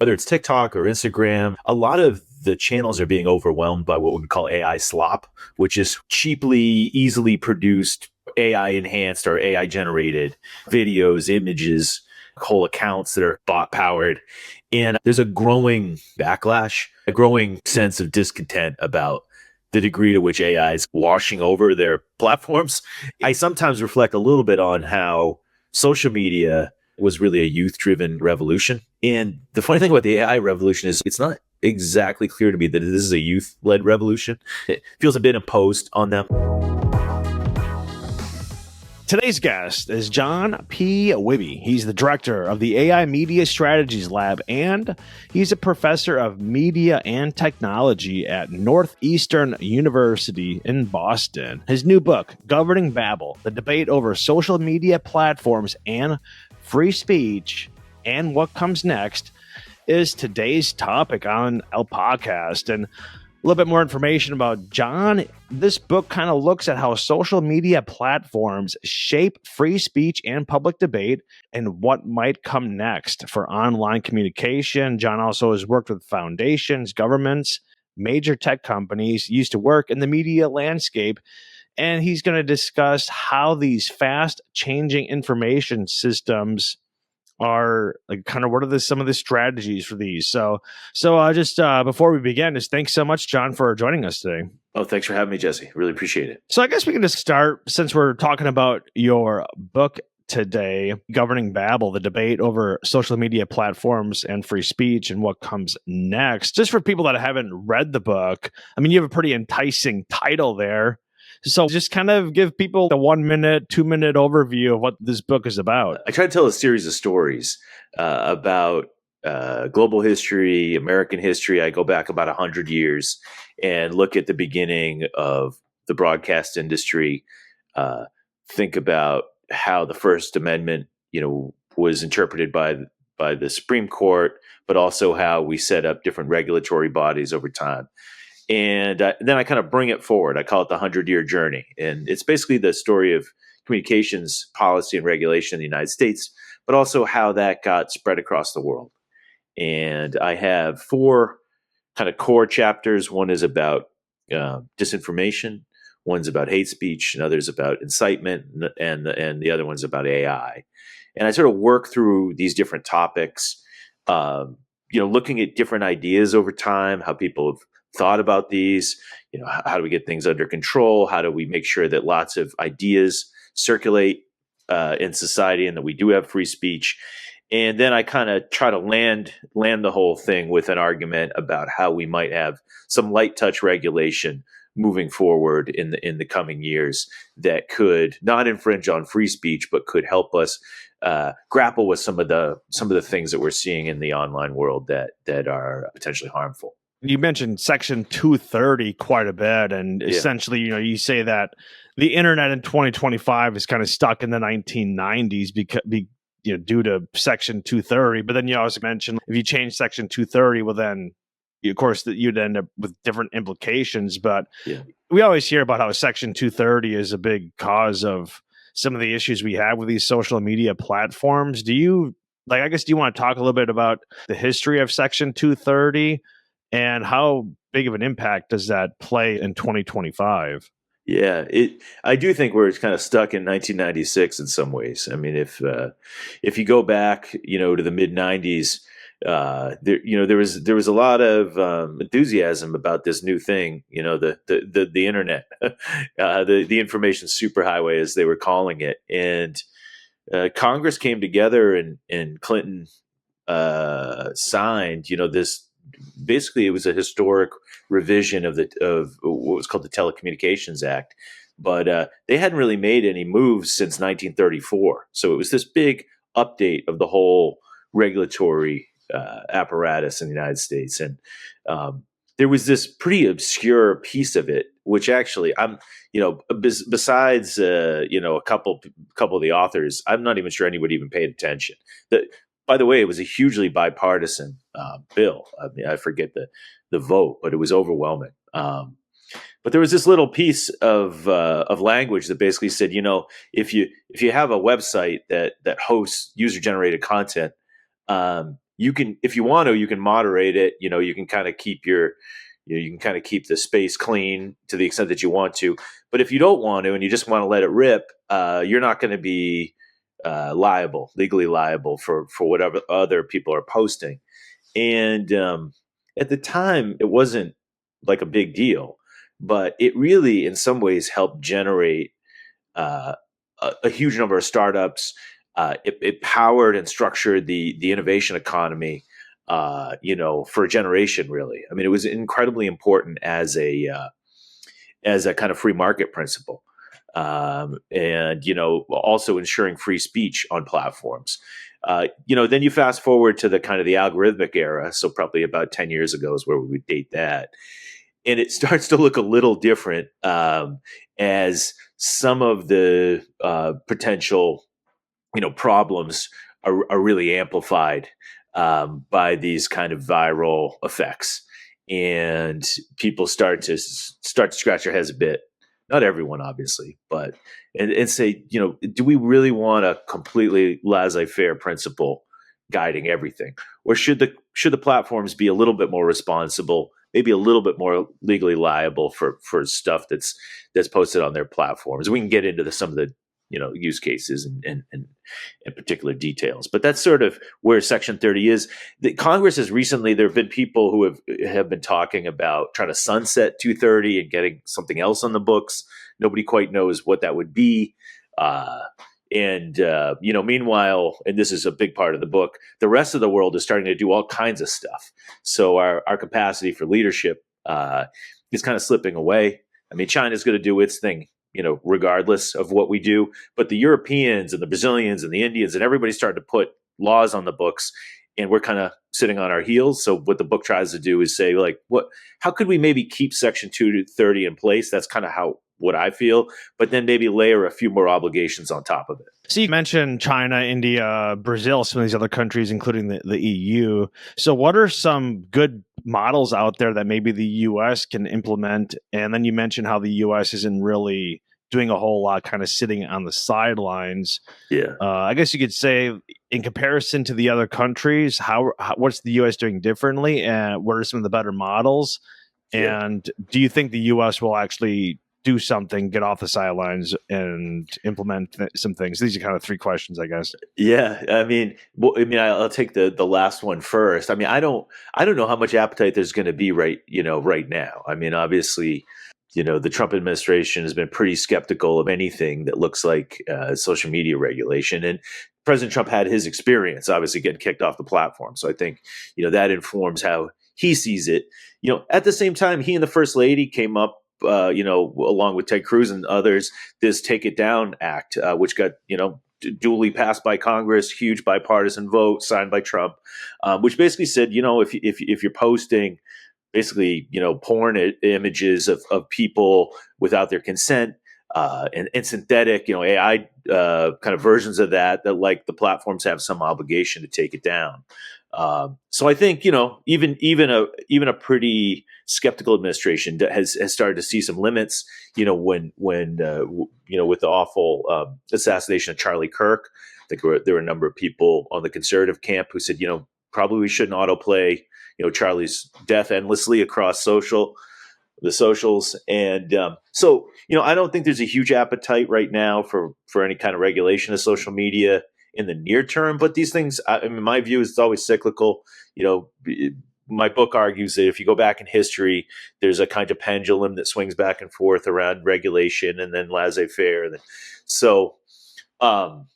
whether it's TikTok or Instagram, a lot of the channels are being overwhelmed by what we call AI slop, which is cheaply, easily produced, AI enhanced or AI generated videos, images, whole accounts that are bot powered. And there's a growing backlash, a growing sense of discontent about the degree to which AI is washing over their platforms. I sometimes reflect a little bit on how social media was really a youth-driven revolution. And the funny thing about the AI revolution is it's not exactly clear to me that this is a youth-led revolution. It feels a bit imposed on them. Today's guest is John P. Wihbey. He's the director of the AI Media Strategies Lab, and he's a professor of media and technology at Northeastern University in Boston. His new book, Governing Babel, The Debate Over Social Media Platforms and Free Speech and What Comes Next, is today's topic on our podcast. And a little bit more information about John. This book kind of looks at how social media platforms shape free speech and public debate and what might come next for online communication. John also has worked with foundations, governments, major tech companies, used to work in the media landscape, and he's going to discuss how these fast changing information systems are like kind of what are some of the strategies for these. So just before we begin, just thanks so much, John, for joining us today. Oh, thanks for having me, Jesse. Really appreciate it. So I guess we can just start, since we're talking about your book today, Governing Babel, the debate over social media platforms and free speech and what comes next. Just for people that haven't read the book, I mean, you have a pretty enticing title there. So just kind of give people the 1 minute, 2 minute overview of what this book is about. I try to tell a series of stories about global history, American history. I go back about 100 years and look at the beginning of the broadcast industry. Think about how the First Amendment, was interpreted by the Supreme Court, but also how we set up different regulatory bodies over time. And then I kind of bring it forward. I call it the 100-year journey. And it's basically the story of communications policy and regulation in the United States, but also how that got spread across the world. And I have 4 kind of core chapters. One is about disinformation, one's about hate speech, another's about incitement, and the other one's about AI. And I sort of work through these different topics, looking at different ideas over time, how people have thought about these, how do we get things under control? How do we make sure that lots of ideas circulate in society and that we do have free speech? And then I kind of try to land the whole thing with an argument about how we might have some light touch regulation moving forward in the coming years that could not infringe on free speech, but could help us grapple with some of the things that we're seeing in the online world that are potentially harmful. You mentioned Section 230 quite a bit, and essentially, you say that the internet in 2025 is kind of stuck in the 1990s because due to Section 230. But then you also mentioned if you change Section 230, well, then of course you'd end up with different implications. But we always hear about how Section 230 is a big cause of some of the issues we have with these social media platforms. Do you want to talk a little bit about the history of Section 230? And how big of an impact does that play in 2025? Yeah, I do think we're kind of stuck in 1996 in some ways. I mean, if you go back, to the mid 90s, there was a lot of enthusiasm about this new thing, the internet, the information superhighway, as they were calling it, and Congress came together and Clinton signed, this. Basically, it was a historic revision of what was called the Telecommunications Act, but they hadn't really made any moves since 1934. So it was this big update of the whole regulatory apparatus in the United States, and there was this pretty obscure piece of it, which actually besides a couple of the authors, I'm not even sure anybody even paid attention. By the way, it was a hugely bipartisan bill. I mean, I forget the vote, but it was overwhelming. But there was this little piece of language that basically said, if you have a website that hosts user generated content, you can, if you want to, you can moderate it. You can kind of keep you can kind of keep the space clean to the extent that you want to. But if you don't want to and you just want to let it rip, you're not going to be legally liable for whatever other people are posting. And at the time, it wasn't like a big deal, but it really, in some ways, helped generate uh, a huge number of startups. It powered and structured the innovation economy, for a generation. Really, I mean, it was incredibly important as a kind of free market principle, and also ensuring free speech on platforms. Then you fast forward to the kind of the algorithmic era, so probably about 10 years ago is where we would date that, and it starts to look a little different, as some of the potential problems are really amplified by these kind of viral effects, and people start to scratch their heads a bit. Not everyone, obviously, but and say, do we really want a completely laissez-faire principle guiding everything, or should the platforms be a little bit more responsible, maybe a little bit more legally liable for stuff that's posted on their platforms? We can get into some of the use cases and particular details, but that's sort of where Section 30 is. The Congress has recently, there have been people who have been talking about trying to sunset 230 and getting something else on the books. Nobody quite knows what that would be. Meanwhile, and this is a big part of the book, the rest of the world is starting to do all kinds of stuff. So our capacity for leadership is kind of slipping away. I mean, China's going to do its thing, regardless of what we do. But the Europeans and the Brazilians and the Indians and everybody started to put laws on the books, and we're kind of sitting on our heels. So what the book tries to do is say, like, how could we maybe keep Section 230 in place? That's kind of what I feel, but then maybe layer a few more obligations on top of it. So you mentioned China, India, Brazil, some of these other countries, including the EU. So what are some good models out there that maybe the U.S. can implement? And then you mentioned how the U.S. isn't really doing a whole lot, kind of sitting on the sidelines. Yeah. I guess you could say, in comparison to the other countries, what's the U.S. doing differently, and what are some of the better models? Yeah. And do you think the U.S. will actually do something, get off the sidelines, and implement some things? These are kind of three questions, I guess. Yeah, I mean, I'll take the last one first. I mean, I don't know how much appetite there's going to be right now. I mean, obviously, the Trump administration has been pretty skeptical of anything that looks like social media regulation, and President Trump had his experience, obviously getting kicked off the platform. So I think that informs how he sees it. At the same time, he and the First Lady came up, along with Ted Cruz and others, this Take It Down Act, which got, duly passed by Congress, huge bipartisan vote, signed by Trump, which basically said, if you're posting basically, porn images of people without their consent, and synthetic, AI kind of versions of that, like the platforms have some obligation to take it down. So I think even a pretty skeptical administration has started to see some limits. When with the awful assassination of Charlie Kirk, I think there were a number of people on the conservative camp who said, probably we shouldn't autoplay Charlie's death endlessly across the socials. And so I don't think there's a huge appetite right now for any kind of regulation of social media in the near term, but these things, in my view, is always cyclical. My book argues that if you go back in history, there's a kind of pendulum that swings back and forth around regulation and then laissez-faire. And then, so, so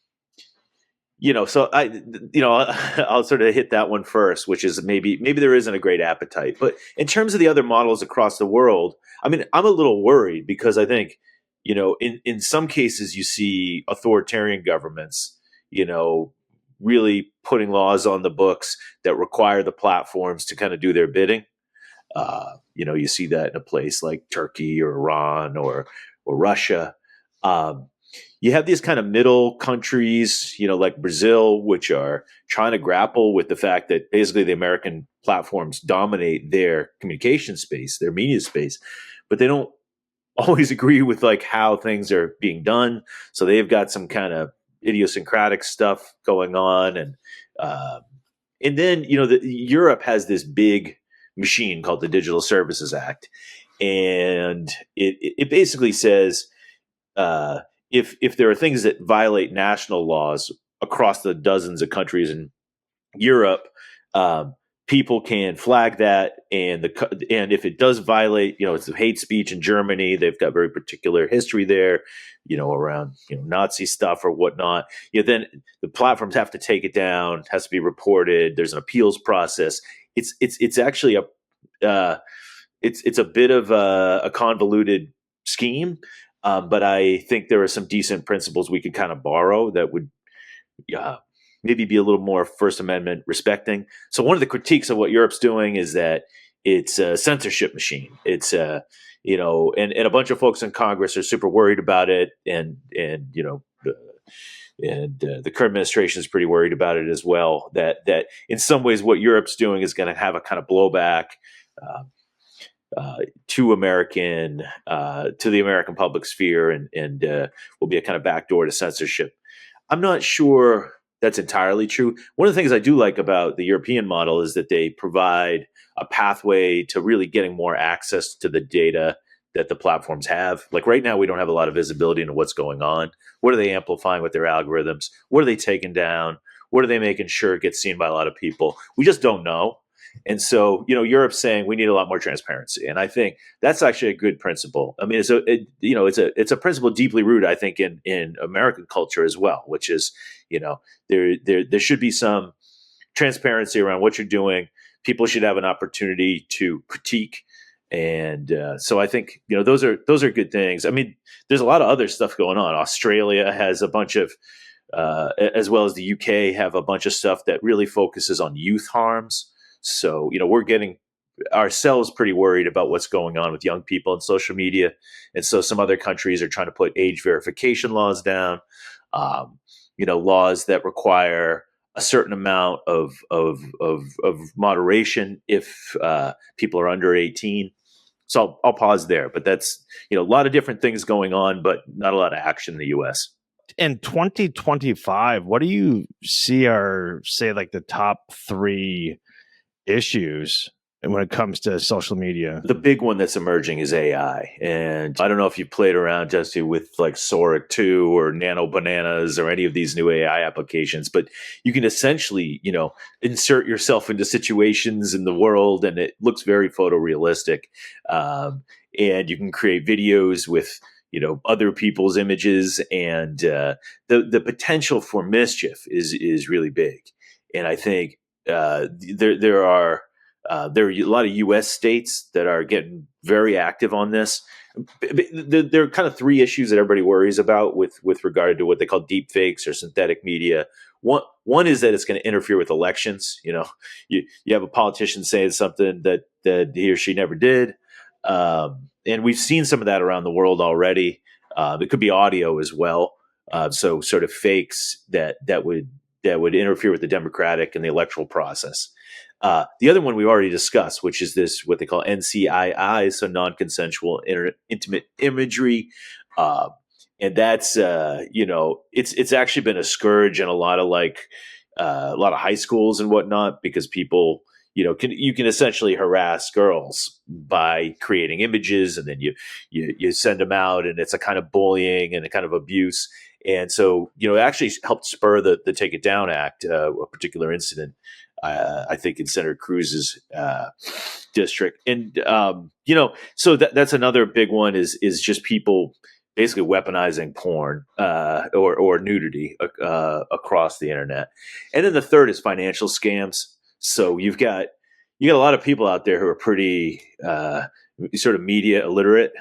I'll sort of hit that one first, which is maybe there isn't a great appetite. But in terms of the other models across the world, I mean, I'm a little worried because I think, in some cases you see authoritarian governments, really putting laws on the books that require the platforms to kind of do their bidding. You see that in a place like Turkey or Iran or Russia. You have these kind of middle countries, like Brazil, which are trying to grapple with the fact that basically the American platforms dominate their communication space, their media space, but they don't always agree with like how things are being done. So they've got some kind of idiosyncratic stuff going on, and And then, Europe has this big machine called the Digital Services Act. And it basically says uh, if there are things that violate national laws across the dozens of countries in Europe, um, people can flag that, and if it does violate, it's hate speech in Germany. They've got very particular history there, around Nazi stuff or whatnot. Then the platforms have to take it down. Has to be reported. There's an appeals process. It's actually it's a bit of a convoluted scheme, but I think there are some decent principles we could kind of borrow that would uh, maybe be a little more First Amendment respecting. So one of the critiques of what Europe's doing is that it's a censorship machine. It's and a bunch of folks in Congress are super worried about it, and the current administration is pretty worried about it as well. That in some ways, what Europe's doing is going to have a kind of blowback. To the American public sphere, and will be a kind of backdoor to censorship. I'm not sure that's entirely true. One of the things I do like about the European model is that they provide a pathway to really getting more access to the data that the platforms have. Like right now, we don't have a lot of visibility into what's going on. What are they amplifying with their algorithms? What are they taking down? What are they making sure it gets seen by a lot of people? We just don't know. And so, Europe's saying we need a lot more transparency, and I think that's actually a good principle. I mean, it's a principle deeply rooted, I think, in American culture as well, which is, there should be some transparency around what you're doing. People should have an opportunity to critique, and so I think those are good things. I mean, there's a lot of other stuff going on. Australia has a bunch of, as well as the UK, have a bunch of stuff that really focuses on youth harms. So, we're getting ourselves pretty worried about what's going on with young people in social media. And so some other countries are trying to put age verification laws down, laws that require a certain amount of moderation if people are under 18. So I'll pause there. But that's, a lot of different things going on, but not a lot of action in the U.S. In 2025, what do you see are, say, like the top three issues when it comes to social media? The big one that's emerging is AI. And I don't know if you played around, Jesse, with like Sora 2 or Nano Bananas or any of these new AI applications, but you can essentially, insert yourself into situations in the world, and it looks very photorealistic. And you can create videos with other people's images, and the potential for mischief is really big. And I think there are a lot of U.S. states that are getting very active on this. There are kind of three issues that everybody worries about with regard to what they call deepfakes or synthetic media. One is that it's going to interfere with elections. You have a politician saying something that he or she never did, and we've seen some of that around the world already. It could be audio as well. So sort of fakes that would interfere with the democratic and the electoral process. The other one we already discussed, which is this, what they call NCII, so non-consensual intimate imagery. And that's, it's actually been a scourge in a lot of high schools and whatnot, because people, you can essentially harass girls by creating images, and then you send them out, and it's a kind of bullying and a kind of abuse. And so, it actually helped spur the Take It Down Act, a particular incident, I think, in Senator Cruz's district. And, so that's another big one is just people basically weaponizing porn or nudity across the internet. And then the third is financial scams. So you got a lot of people out there who are pretty sort of media illiterate,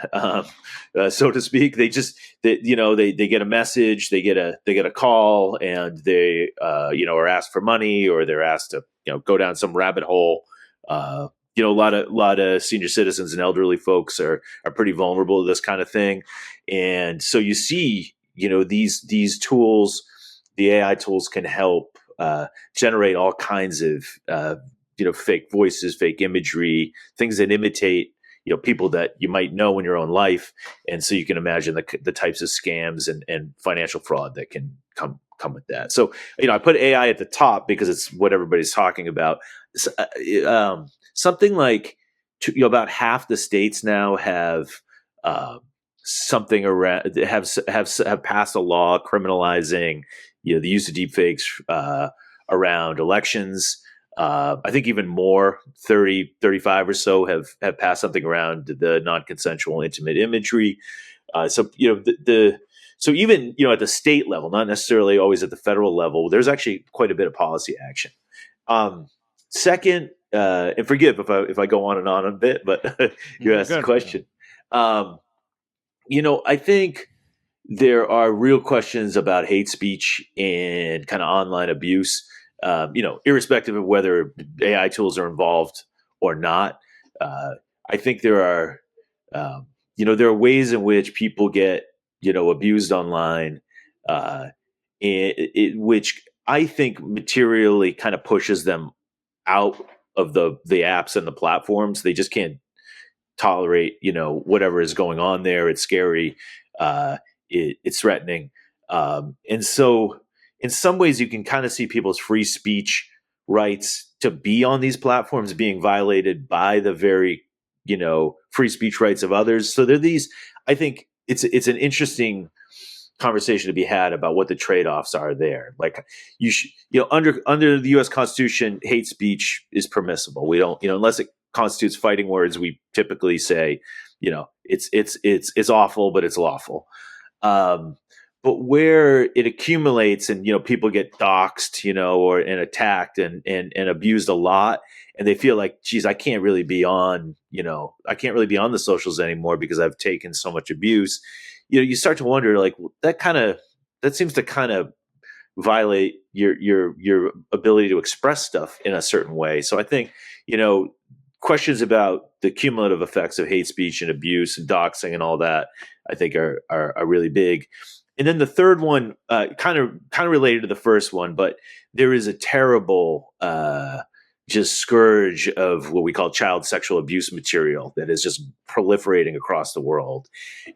so to speak. They get a message, they get a call, and they are asked for money, or they're asked to go down some rabbit hole. A lot of senior citizens and elderly folks are pretty vulnerable to this kind of thing, and so you see these tools, the AI tools, can help generate all kinds of fake voices, fake imagery, things that imitate people that you might know in your own life, and so you can imagine the types of scams and financial fraud that can come with that. So I put AI at the top because it's what everybody's talking about. Something like about half the states now have something around have passed a law criminalizing the use of deepfakes around elections. I think even more, 30, 35 or so have passed something around the non-consensual intimate imagery. So so even at the state level, not necessarily always at the federal level, there's actually quite a bit of policy action. Second, and forgive if I go on and on a bit, but you asked the question. I think there are real questions about hate speech and kind of online abuse. Irrespective of whether AI tools are involved or not. I think there are ways in which people get abused online, which I think materially kind of pushes them out of the apps and the platforms. They just can't tolerate whatever is going on there. It's scary. It's threatening, and so in some ways you can kind of see people's free speech rights to be on these platforms being violated by the very free speech rights of others. So there are these. I think it's an interesting conversation to be had about what the trade-offs are there. Like under the U.S. Constitution, hate speech is permissible. We don't unless it constitutes fighting words, we typically say it's awful, but it's lawful. But where it accumulates and people get doxxed, and attacked and abused a lot, and they feel like, geez, I can't really be on the socials anymore because I've taken so much abuse. You start to wonder, like, that seems to kind of violate your ability to express stuff in a certain way. So I think questions about the cumulative effects of hate speech and abuse and doxing and all that, I think are really big. And then the third one, kind of related to the first one, but there is a terrible just scourge of what we call child sexual abuse material that is just proliferating across the world.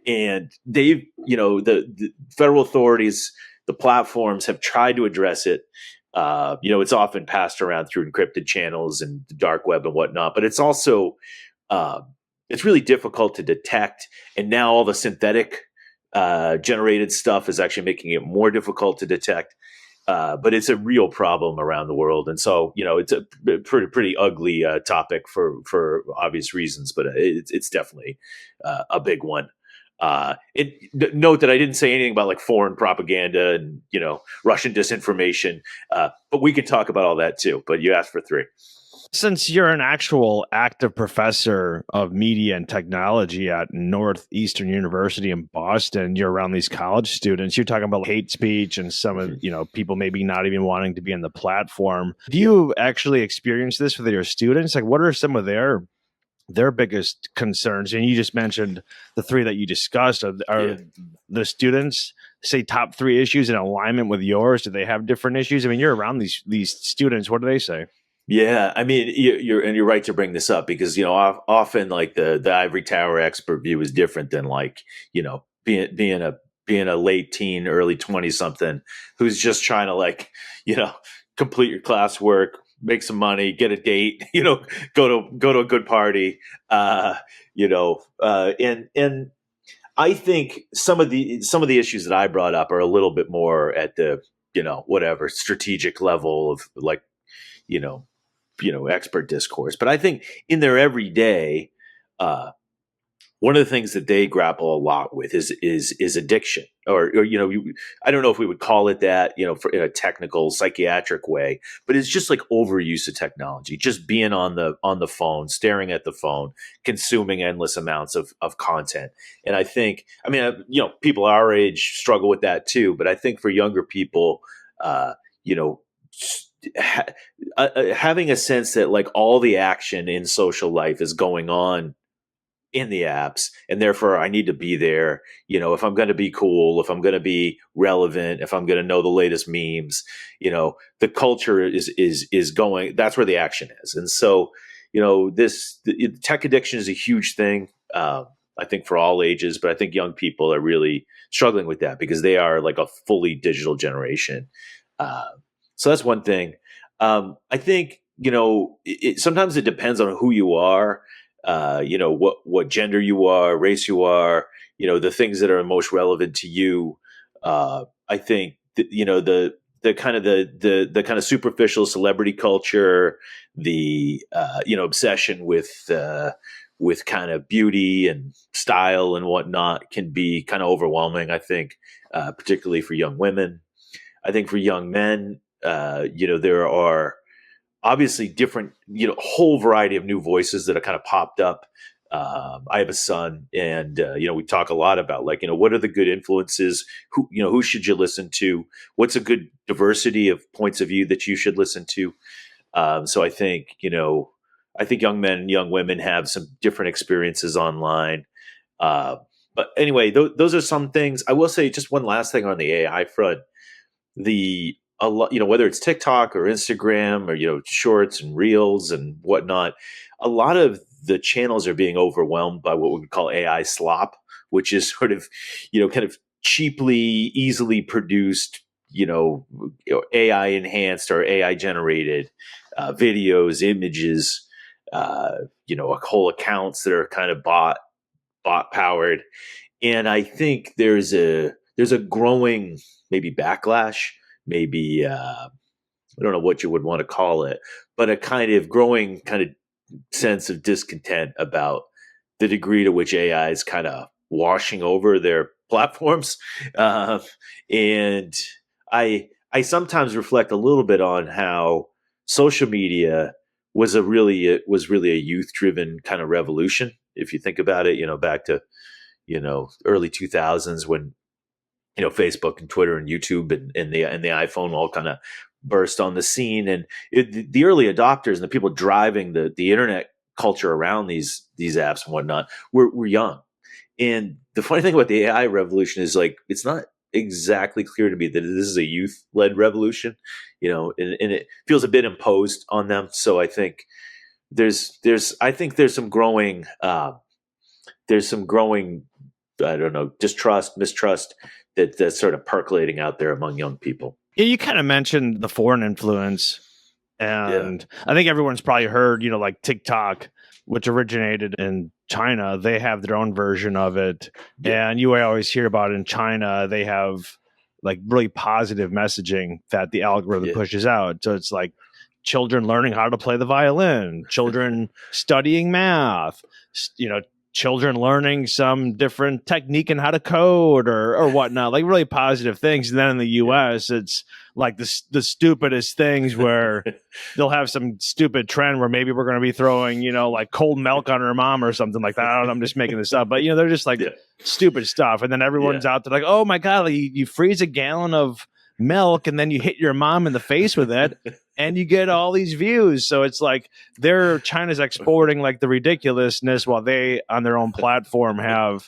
And they've, the federal authorities, the platforms have tried to address it. It's often passed around through encrypted channels and the dark web and whatnot, but it's also it's really difficult to detect. And now all the synthetic generated stuff is actually making it more difficult to detect. But it's a real problem around the world, and so it's a pretty ugly topic for obvious reasons. But it's definitely a big one. Note that I didn't say anything about like foreign propaganda and Russian disinformation, but we could talk about all that too. But you asked for three. Since you're an actual active professor of media and technology at Northeastern University in Boston, you're around these college students, you're talking about hate speech and some of, people maybe not even wanting to be on the platform. Do you actually experience this with your students? Like, what are some of their biggest concerns? And you just mentioned the three that you discussed. Are the students, say, top three issues in alignment with yours? Do they have different issues? I mean, you're around these students. What do they say? Yeah, I mean, you're right to bring this up because often like the ivory tower expert view is different than like being a late teen, early 20 something who's just trying to like complete your classwork, make some money, get a date, go to a good party, and I think some of the issues that I brought up are a little bit more at the whatever strategic level of like expert discourse. But I think in their everyday, one of the things that they grapple a lot with is addiction, or I don't know if we would call it that, for in a technical psychiatric way, but it's just like overuse of technology, just being on the phone, staring at the phone, consuming endless amounts of content. And I think, people our age struggle with that too, but I think for younger people, having a sense that like all the action in social life is going on in the apps, and therefore I need to be there. If I'm going to be cool, if I'm going to be relevant, if I'm going to know the latest memes, the culture is going. That's where the action is, and so tech addiction is a huge thing. I think for all ages, but I think young people are really struggling with that because they are like a fully digital generation. Uh, so that's one thing. I think, sometimes it depends on who you are, what gender you are, race you are, the things that are most relevant to you. I think, the kind of the kind of superficial celebrity culture, the obsession with kind of beauty and style and whatnot can be kind of overwhelming. I think, particularly for young women. I think for young men, there are obviously different, whole variety of new voices that have kind of popped up. I have a son, and we talk a lot about like, what are the good influences? Who should you listen to? What's a good diversity of points of view that you should listen to? So I think, young men and young women have some different experiences online. But anyway, those are some things. I will say just one last thing on the AI front. Whether it's TikTok or Instagram or, shorts and reels and whatnot, a lot of the channels are being overwhelmed by what we would call AI slop, which is sort of, kind of cheaply, easily produced, AI enhanced or AI generated videos, images, whole accounts that are kind of bot powered. And I think there's a growing maybe backlash, maybe I don't know what you would want to call it, but a kind of growing kind of sense of discontent about the degree to which AI is kind of washing over their platforms. And I sometimes reflect a little bit on how social media was really a youth driven kind of revolution. If you think about it, back to, early 2000s when, Facebook and Twitter and YouTube and the iPhone all kind of burst on the scene, and the early adopters and the people driving the internet culture around these apps and whatnot were young. And the funny thing about the AI revolution is like it's not exactly clear to me that this is a youth led revolution, and it feels a bit imposed on them. So I think there's some growing I don't know, distrust, mistrust that's sort of percolating out there among young people. Yeah, you kind of mentioned the foreign influence, and I think everyone's probably heard, like TikTok, which originated in China. They have their own version of it, and you always hear about in China they have like really positive messaging that the algorithm pushes out. So it's like children learning how to play the violin, children studying math, children learning some different technique in how to code or whatnot, like really positive things. And then in the US, it's like the stupidest things where they'll have some stupid trend where maybe we're going to be throwing, like cold milk on her mom or something like that. I don't know, I'm just making this up, but they're just like stupid stuff. And then everyone's out there like, oh my God, like you freeze a gallon of milk and then you hit your mom in the face with it and you get all these views. So it's like China's exporting like the ridiculousness while they on their own platform have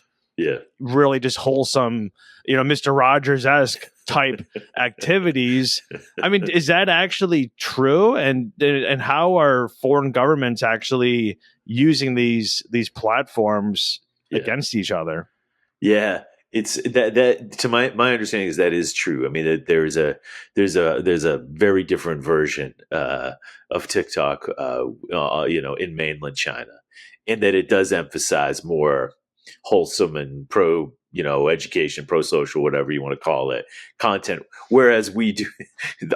really just wholesome, Mr. Rogers-esque type activities. I mean, is that actually true? And how are foreign governments actually using these platforms against each other? Yeah. It's that to my understanding is that is true. I mean, that there's a very different version of TikTok, in mainland China, and that it does emphasize more wholesome and pro, education, pro social, whatever you want to call it, content. Whereas we do,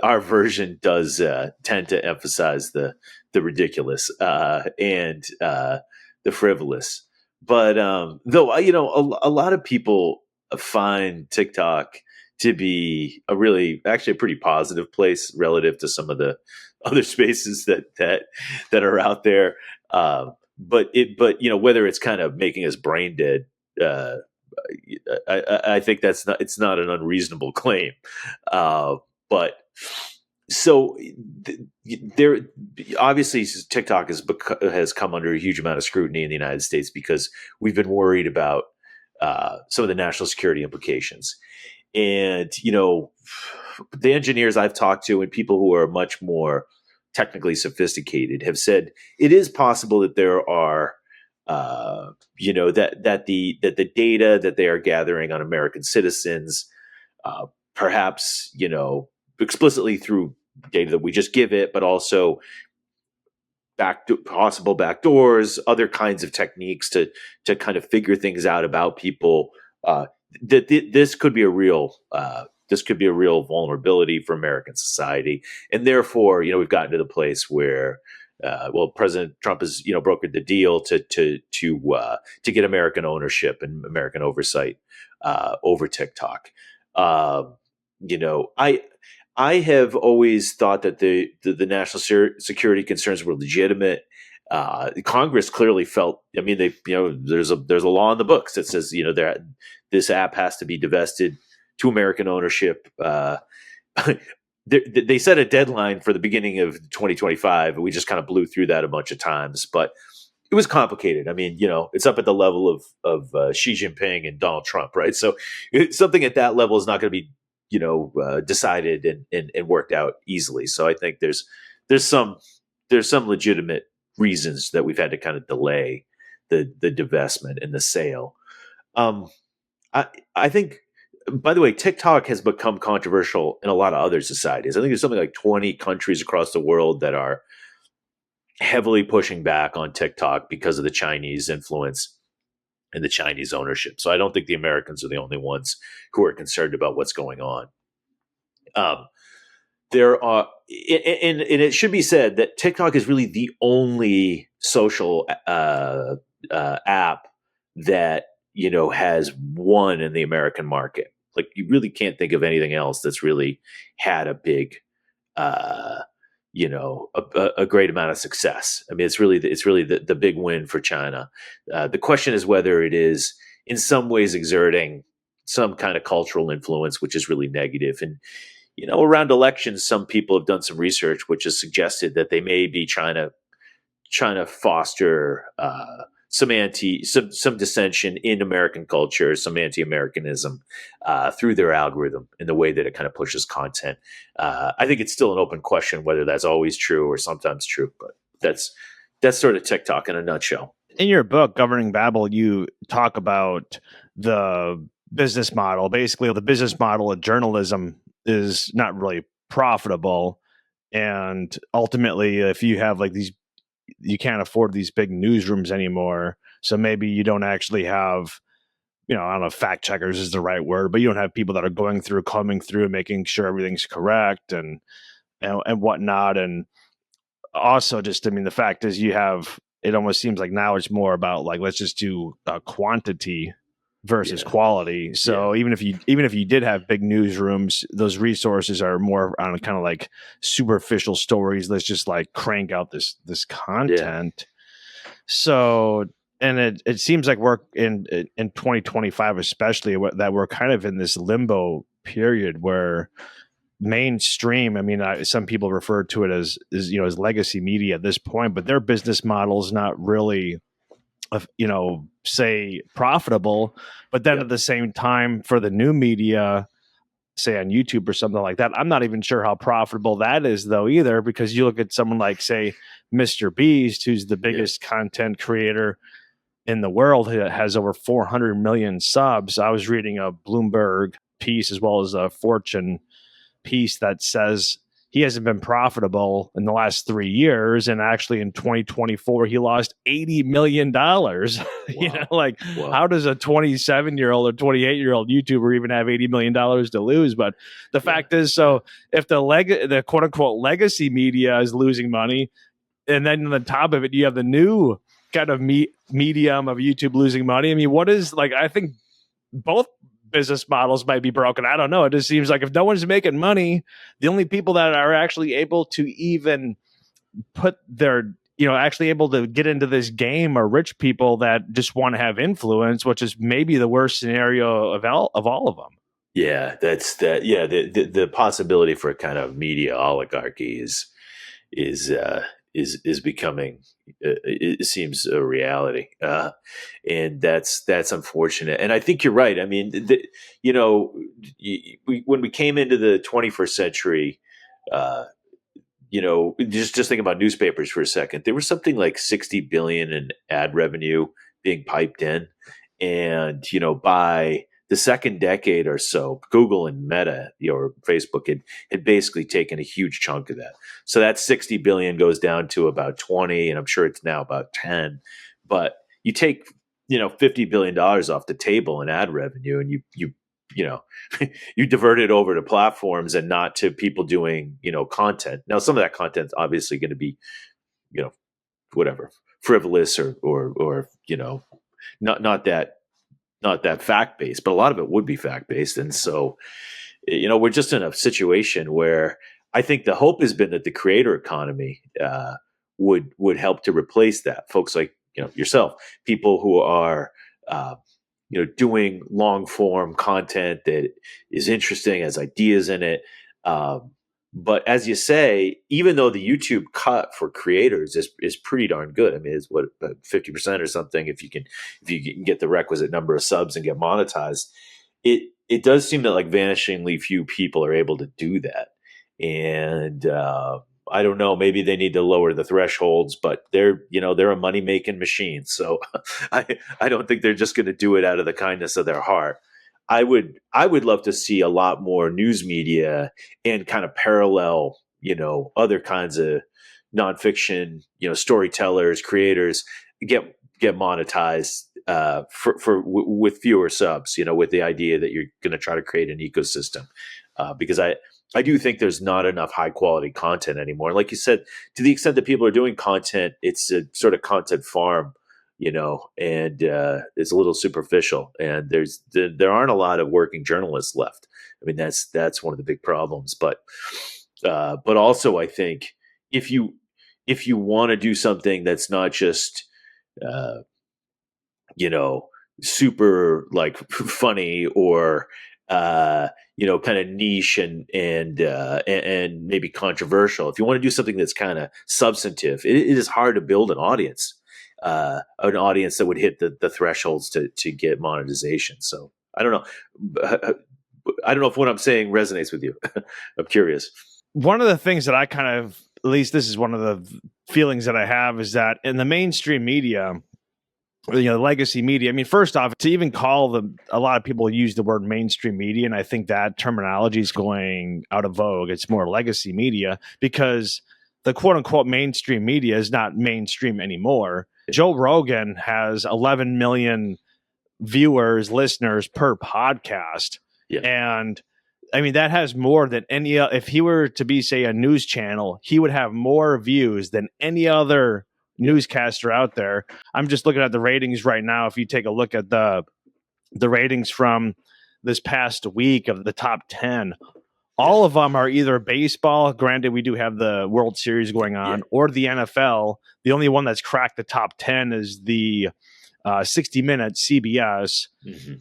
our version does tend to emphasize the ridiculous and the frivolous. But though a lot of people find TikTok to be actually a pretty positive place relative to some of the other spaces that are out there. But whether it's kind of making us brain dead, I think it's not an unreasonable claim. But so there obviously TikTok has come under a huge amount of scrutiny in the United States because we've been worried about some of the national security implications. And, the engineers I've talked to and people who are much more technically sophisticated, have said it is possible that there are, that the data that they are gathering on American citizens, perhaps, explicitly through data that we just give it, but also possible backdoors, other kinds of techniques to kind of figure things out about people. This could be a real vulnerability for American society, and therefore, we've gotten to the place where, President Trump has brokered the deal to get American ownership and American oversight over TikTok. I have always thought that the national security concerns were legitimate. Congress clearly felt. I mean, there's a law in the books that says that this app has to be divested to American ownership. They set a deadline for the beginning of 2025, and we just kind of blew through that a bunch of times. But it was complicated. I mean, it's up at the level of Xi Jinping and Donald Trump, right? So something at that level is not going to be decided and worked out easily. So I think there's some legitimate reasons that we've had to kind of delay the divestment and the sale. I think, by the way, TikTok has become controversial in a lot of other societies. I think there's something like 20 countries across the world that are heavily pushing back on TikTok because of the Chinese influence and the Chinese ownership. So I don't think the Americans are the only ones who are concerned about what's going on. There are, and it should be said that TikTok is really the only social app that has won in the American market. Like, you really can't think of anything else that's really had a big, a great amount of success. I mean, it's really the big win for China. The question is whether it is in some ways exerting some kind of cultural influence, which is really negative. And around elections, some people have done some research which has suggested that they may be trying to foster some dissension in American culture, some anti-Americanism through their algorithm in the way that it kind of pushes content. I think it's still an open question whether that's always true or sometimes true, but that's sort of TikTok in a nutshell. In your book, Governing Babel, you talk about the business model. Basically, the business model of journalism is not really profitable. And ultimately, if you have like these, you can't afford these big newsrooms anymore. So maybe you don't actually have, I don't know if fact checkers is the right word, but you don't have people that are combing through, making sure everything's correct and whatnot. And also just, the fact is it almost seems like now it's more about like, let's just do quantity versus quality. So even if you did have big newsrooms, those resources are more on kind of like superficial stories. Let's just like crank out this content. Yeah. So, and it seems like we're in 2025, especially, that we're kind of in this limbo period where mainstream, some people refer to it as legacy media at this point, but their business model is not really say profitable, but then at the same time for the new media, say on YouTube or something like that, I'm not even sure how profitable that is though either, because you look at someone like, say, Mr. Beast, who's the biggest content creator in the world, has over 400 million subs. I was reading a Bloomberg piece as well as a Fortune piece that says he hasn't been profitable in the last 3 years. And actually in 2024, he lost $80 million. Wow. How does a 27-year-old or 28-year-old YouTuber even have $80 million to lose? But the fact is, so if the quote unquote legacy media is losing money, and then on the top of it, you have the new kind of medium of YouTube losing money. I think both business models might be broken. I don't know. It just seems like if no one's making money, the only people that are actually able to even put their, actually able to get into this game are rich people that just want to have influence, which is maybe the worst scenario of all of them. Yeah, that's that. Yeah, the possibility for a kind of media oligarchy is becoming, it seems a reality, and that's unfortunate. And I think you're right. I mean, when we came into the 21st century, just think about newspapers for a second. There was something like 60 billion in ad revenue being piped in, and by the second decade or so, Google and Meta or Facebook had basically taken a huge chunk of that. So that 60 billion goes down to about 20, and I'm sure it's now about 10. But you take $50 billion off the table in ad revenue, and you divert it over to platforms and not to people doing content. Now some of that content's obviously going to be whatever, frivolous or not that fact based, but a lot of it would be fact based. And so we're just in a situation where I think the hope has been that the creator economy would help to replace that. Folks like yourself, people who are doing long form content that is interesting, has ideas in it. But as you say, even though the YouTube cut for creators is pretty darn good. I mean, it's 50% or something. If you can get the requisite number of subs and get monetized, it does seem that like vanishingly few people are able to do that. And I don't know, maybe they need to lower the thresholds, but they're a money making machine. So I don't think they're just going to do it out of the kindness of their heart. I would love to see a lot more news media and kind of parallel, other kinds of nonfiction, storytellers, creators get monetized with fewer subs, with the idea that you're going to try to create an ecosystem, because I do think there's not enough high quality content anymore. Like you said, to the extent that people are doing content, it's a sort of content farm, and it's a little superficial. And there aren't a lot of working journalists left. I mean, that's one of the big problems. But also, I think if you want to do something that's not just super like funny or kind of niche and maybe controversial. If you want to do something that's kind of substantive, it is hard to build an audience that would hit the thresholds to get monetization. So I don't know. I don't know if what I'm saying resonates with you. I'm curious. One of the things that I kind of, at least this is one of the feelings that I have, is that in the mainstream media, legacy media. I mean, first off, to even call a lot of people use the word mainstream media, and I think that terminology is going out of vogue. It's more legacy media because the quote unquote mainstream media is not mainstream anymore. Joe Rogan has 11 million listeners per podcast. Yeah. And I mean, that has more than any, if he were to be, say, a news channel, he would have more views than any other newscaster out there. I'm just looking at the ratings right now. If you take a look at the ratings from this past week of the top 10, all of them are either baseball. Granted, we do have the World Series going on, or the NFL. The only one that's cracked the top 10 is the 60 Minutes CBS,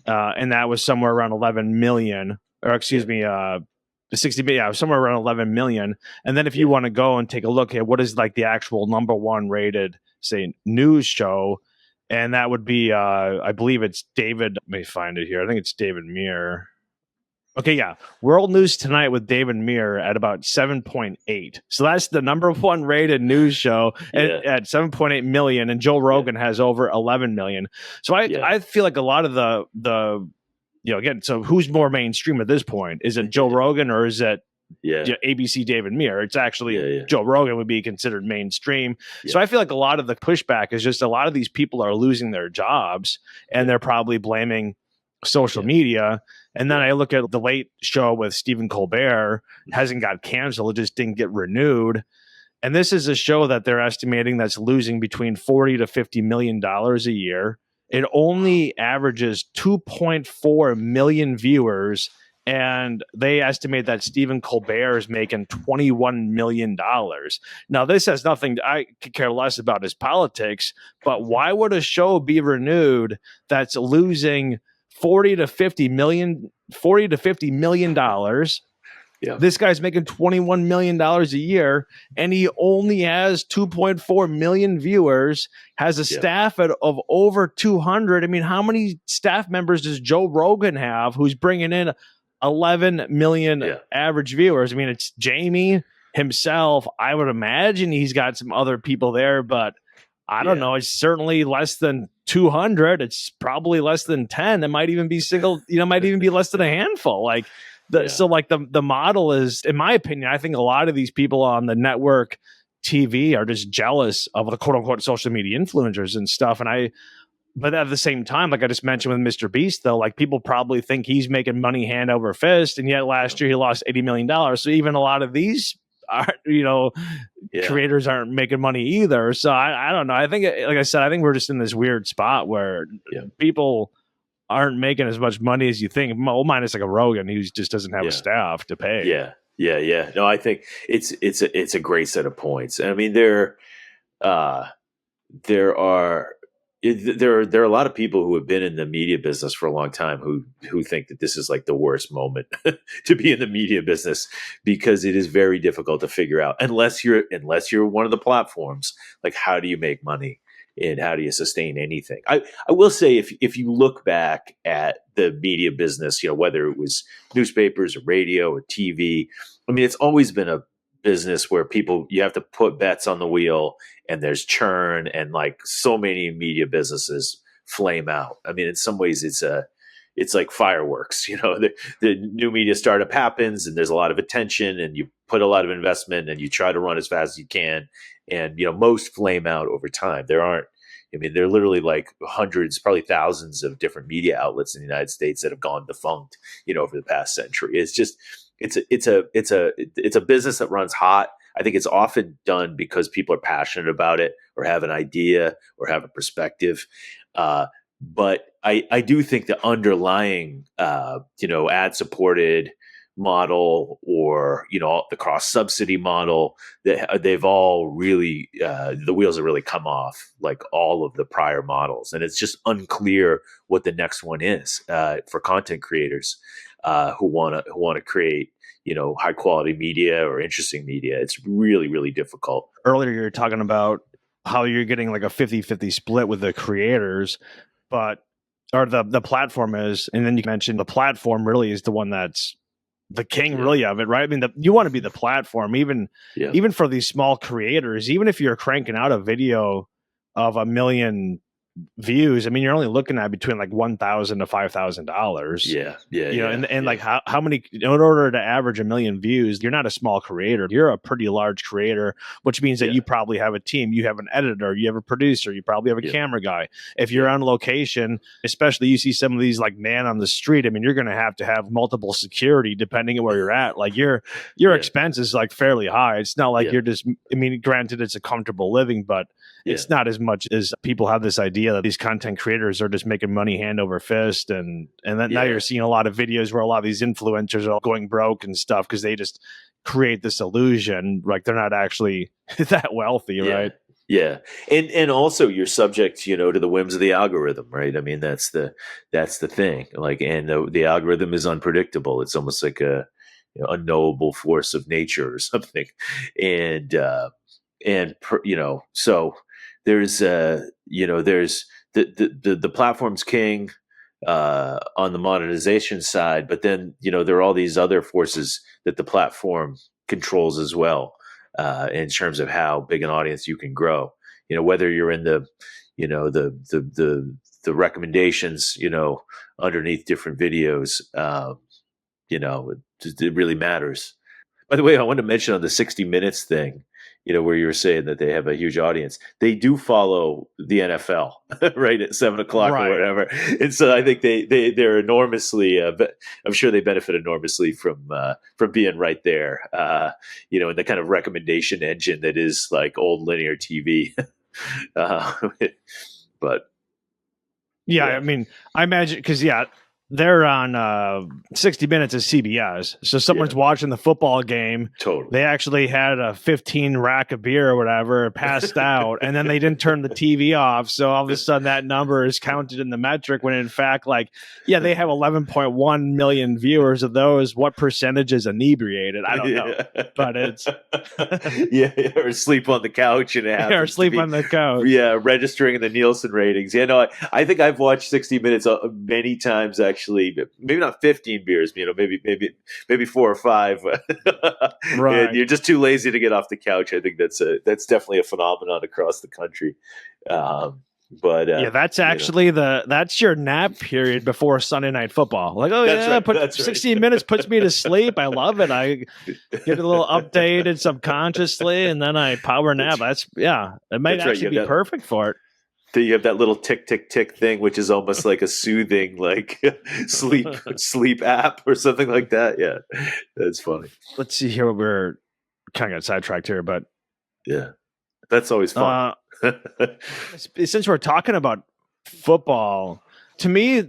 and that was somewhere around 11 million. Or excuse me, the 60 million, somewhere around 11 million. And then if you want to go and take a look at what is like the actual number one rated, say, news show, and that would be, I believe it's David. Let me find it here. I think it's David Muir. Okay, yeah. World News Tonight with David Muir at about 7.8. So that's the number one rated news show at 7.8 million. And Joe Rogan has over 11 million. So I feel like a lot of the again, so who's more mainstream at this point? Is it Joe Rogan or is it ABC David Muir? It's actually Joe Rogan would be considered mainstream. So I feel like a lot of the pushback is just a lot of these people are losing their jobs and they're probably blaming social media. And then I look at the Late Show with Stephen Colbert, hasn't got canceled, it just didn't get renewed. And this is a show that they're estimating that's losing between $40 to $50 million a year. It only averages 2.4 million viewers, and they estimate that Stephen Colbert is making $21 million. Now, this has nothing, I could care less about his politics, but why would a show be renewed that's losing $40 to $50 million? Yeah. This guy's making $21 million a year, and he only has 2.4 million viewers, has a staff of over 200. I mean, how many staff members does Joe Rogan have who's bringing in 11 million average viewers? I mean, it's Jamie, himself. I would imagine he's got some other people there, but I don't know. It's certainly less than 200. It's probably less than 10. It might even be might even be less than a handful. Like so like the model is, in my opinion, I think a lot of these people on the network TV are just jealous of the quote unquote social media influencers and stuff. But at the same time, like I just mentioned with Mr. Beast, though, like people probably think he's making money hand over fist. And yet last year he lost $80 million. So even a lot of these creators aren't making money either. So I don't know. I think, like I said, I think we're just in this weird spot where people aren't making as much money as you think. Well, minus like a Rogan who just doesn't have a staff to pay. Yeah. No, I think it's a great set of points. I mean, there are a lot of people who have been in the media business for a long time who think that this is like the worst moment to be in the media business, because it is very difficult to figure out unless you're one of the platforms. Like, how do you make money and how do you sustain anything? I will say, if you look back at the media business, whether it was newspapers or radio or TV, I mean, it's always been a business where you have to put bets on the wheel, and there's churn, and like so many media businesses flame out. I mean, in some ways it's like fireworks, the new media startup happens and there's a lot of attention and you put a lot of investment and you try to run as fast as you can. And, most flame out over time. There are literally like hundreds, probably thousands of different media outlets in the United States that have gone defunct, over the past century. It's just, it's a business that runs hot. I think it's often done because people are passionate about it or have an idea or have a perspective. But I do think the underlying, ad supported model or, the cross subsidy model, they've all really, the wheels have really come off like all of the prior models. And it's just unclear what the next one is for content creators who want to create, high quality media or interesting media. It's really, really difficult. Earlier, you were talking about how you're getting like a 50-50 split with the creators, or the platform is, and then you mentioned the platform really is the one that's the king really of it, right? I mean, you want to be the platform, even for these small creators, even if you're cranking out a video of 1 million views. I mean, you're only looking at between like $1,000 to $5,000. And like how many, in order to average 1 million views, you're not a small creator. You're a pretty large creator, which means that you probably have a team. You have an editor, you have a producer, you probably have a camera guy. If you're on location, especially you see some of these like man on the street, I mean, you're going to have multiple security depending on where you're at. Like your expense is like fairly high. It's not like you're just, I mean, granted it's a comfortable living, but it's not as much as people have this idea that these content creators are just making money hand over fist. And then now you're seeing a lot of videos where a lot of these influencers are going broke and stuff because they just create this illusion like they're not actually that wealthy, right? Yeah. And also you're subject, to the whims of the algorithm, right? I mean, that's the thing. Like, and the algorithm is unpredictable. It's almost like a unknowable force of nature or something. So there's the platform's king on the monetization side, but then there are all these other forces that the platform controls as well in terms of how big an audience you can grow. Whether you're in the recommendations underneath different videos, it really matters. By the way, I wanted to mention on the 60 Minutes thing, where you were saying that they have a huge audience. They do follow the NFL, right, at 7:00 or whatever. And so I think they're enormously, I'm sure they benefit enormously from being right there, in the kind of recommendation engine that is like old linear TV. But I mean, I imagine because they're on 60 Minutes as CBS. So someone's watching the football game. Totally. They actually had a 15 rack of beer or whatever, passed out, and then they didn't turn the TV off. So all of a sudden that number is counted in the metric when in fact, they have 11.1 million viewers of those. What percentage is inebriated? I don't know. But it's... or sleep on the couch. Or sleep on the couch. Yeah, registering in the Nielsen ratings. I think I've watched 60 Minutes many times, actually. actually maybe not 15 beers, maybe 4 or 5, Right. and you're just too lazy to get off the couch. I think that's definitely a phenomenon across the country. But yeah, that's actually that's your nap period before Sunday Night Football. Like, oh That's yeah, right. 16 minutes puts me to sleep. I love it. I get a little updated subconsciously, and then I power nap. It might That's right. actually be perfect for it. You have that little tick tick tick thing, which is almost like a soothing, like sleep app or something like that. Yeah, that's funny. Let's see here. We're kind of got sidetracked here, but yeah, that's always fun. Since we're talking about football, to me,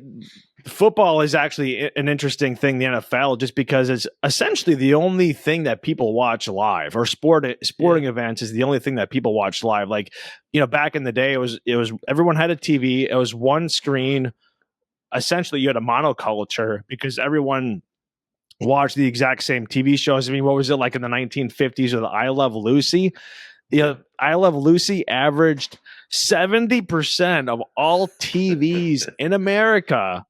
football is actually an interesting thing, the NFL, just because it's essentially the only thing that people watch live, or sporting events is the only thing that people watch live. Like, back in the day, it was everyone had a TV. It was one screen. Essentially, you had a monoculture because everyone watched the exact same TV shows. I mean, what was it like in the 1950s with I Love Lucy? I Love Lucy averaged 70% of all TVs in America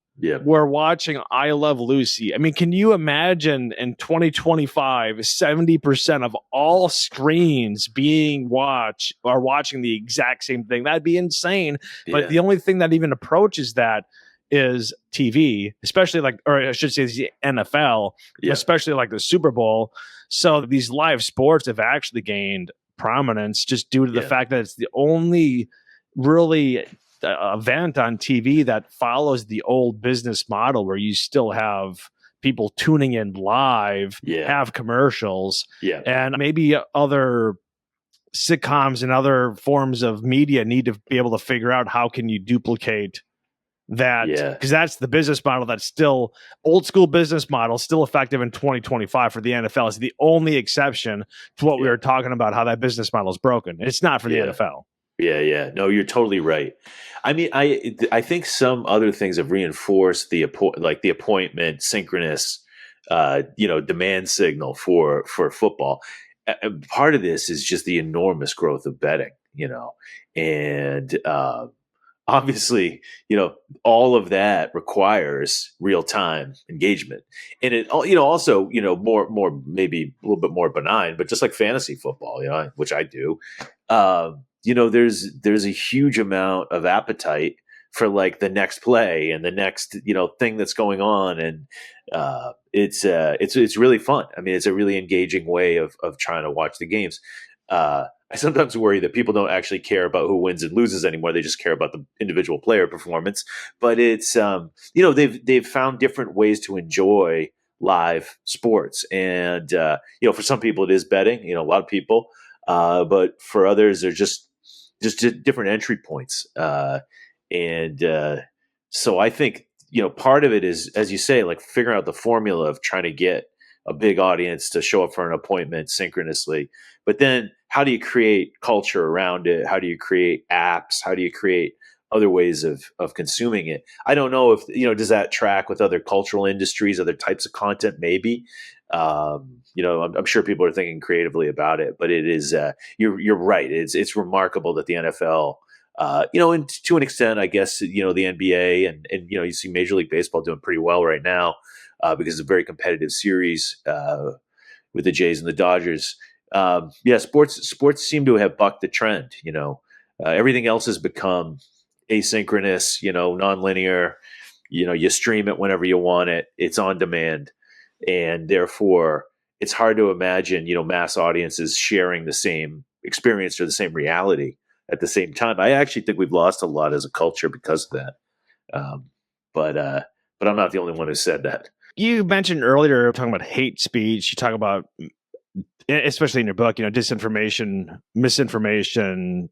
were watching I Love Lucy. I mean, can you imagine in 2025, 70% of all screens being watching the exact same thing? That'd be insane. Yeah. But the only thing that even approaches that is TV, especially or I should say the NFL, especially like the Super Bowl. So these live sports have actually gained prominence just due to the fact that it's the only really event on TV that follows the old business model where you still have people tuning in live, have commercials, and maybe other sitcoms and other forms of media need to be able to figure out how can you duplicate that, because that's the business model that's still old school business model, still effective in 2025 for the NFL. Is the only exception to what we were talking about, how that business model is broken. It's not for the NFL. Yeah. No, you're totally right. I mean, I think some other things have reinforced the appointment synchronous, demand signal for football. Part of this is just the enormous growth of betting, and obviously, all of that requires real-time engagement, and it, also, more maybe a little bit more benign, but just like fantasy football, which I do, there's a huge amount of appetite for like the next play and the next, thing that's going on, and it's really fun. I mean, it's a really engaging way of trying to watch the games. I sometimes worry that people don't actually care about who wins and loses anymore. They just care about the individual player performance. But it's, they've found different ways to enjoy live sports. And, for some people it is betting, a lot of people, but for others, they're just different entry points. So I think, part of it is, as you say, like figuring out the formula of trying to get a big audience to show up for an appointment synchronously. But then how do you create culture around it? How do you create apps? How do you create other ways of consuming it? I don't know if, does that track with other cultural industries, other types of content? Maybe. I'm sure people are thinking creatively about it, but it is, you're right. It's remarkable that the NFL, and to an extent, I guess, the NBA and you see Major League Baseball doing pretty well right now, because it's a very competitive series, with the Jays and the Dodgers. Sports seem to have bucked the trend. Everything else has become asynchronous, nonlinear. You stream it whenever you want it. It's on demand, and therefore it's hard to imagine, mass audiences sharing the same experience or the same reality at the same time. I actually think we've lost a lot as a culture because of that. But I'm not the only one who said that. You mentioned earlier talking about hate speech. You talk about, especially in your book, disinformation, misinformation,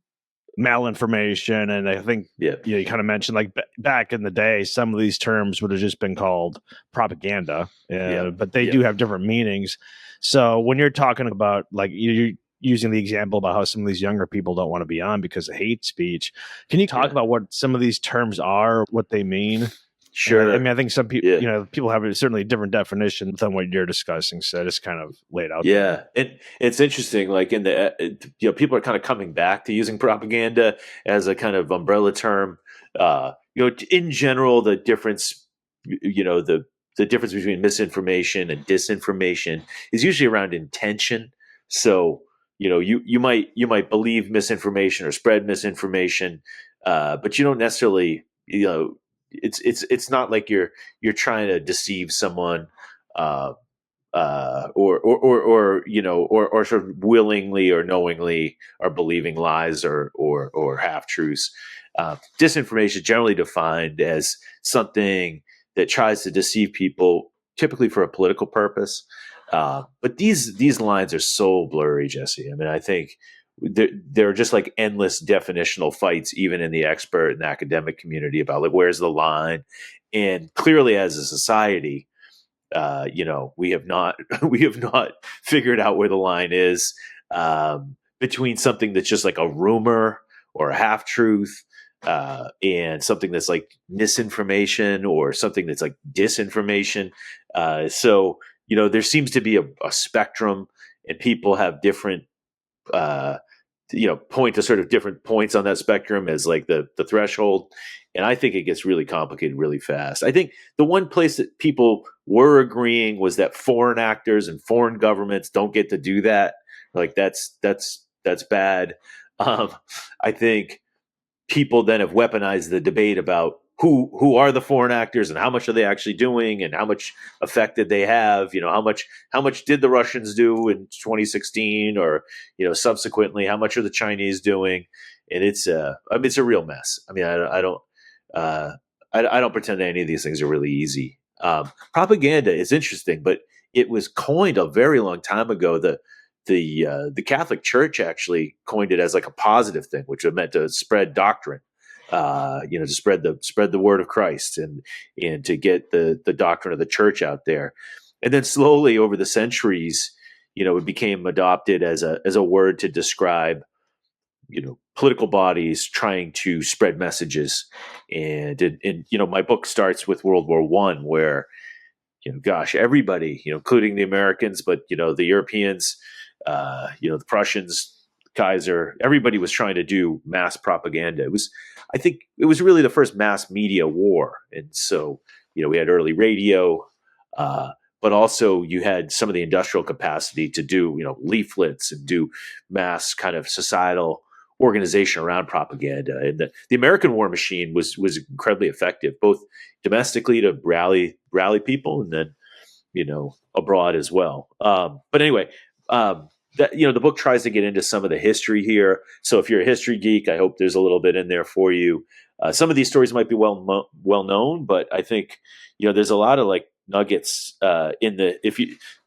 malinformation, and I think you kind of mentioned like back in the day, some of these terms would have just been called propaganda, but they do have different meanings. So when you're talking about like you're using the example about how some of these younger people don't want to be on because of hate speech, can you talk about what some of these terms are, what they mean? Sure. I mean, I think some people, people have certainly a different definition than what you're discussing. So it's kind of laid out. Yeah. And it's interesting, like in the, people are kind of coming back to using propaganda as a kind of umbrella term. In general, the difference the difference between misinformation and disinformation is usually around intention. So you might believe misinformation or spread misinformation, but you don't necessarily, it's not like you're trying to deceive someone, uh, or sort of willingly or knowingly are believing lies or half truths. Disinformation is generally defined as something that tries to deceive people, typically for a political purpose. But these lines are so blurry, Jesse. I mean, I think there are just like endless definitional fights, even in the expert and academic community, about like where's the line. And clearly, as a society, we have not we have not figured out where the line is, between something that's just like a rumor or a half truth, and something that's like misinformation or something that's like disinformation. So there seems to be a spectrum, and people have different, uh, point to sort of different points on that spectrum as like the threshold. And I think it gets really complicated really fast. I think the one place that people were agreeing was that foreign actors and foreign governments don't get to do that. Like that's bad. I think people then have weaponized the debate about who are the foreign actors and how much are they actually doing and how much effect did they have. How much did the Russians do in 2016, or subsequently how much are the Chinese doing? And it's a real mess. I mean, uh, I don't pretend that any of these things are really easy. Propaganda is interesting, but it was coined a very long time ago. The Catholic Church actually coined it as like a positive thing, which meant to spread doctrine, to spread the word of Christ, and to get the doctrine of the church out there. And then slowly over the centuries, it became adopted as a word to describe political bodies trying to spread messages. And my book starts with World War One, where gosh, everybody, including the Americans, but the Europeans, the Prussians, Kaiser, everybody was trying to do mass propaganda. I think it was really the first mass media war. And so, we had early radio, but also you had some of the industrial capacity to do, leaflets and do mass kind of societal organization around propaganda. And the American war machine was incredibly effective, both domestically to rally people, and then abroad as well. But anyway, the book tries to get into some of the history here. So if you're a history geek, I hope there's a little bit in there for you. Some of these stories might be well known, but I think there's a lot of like nuggets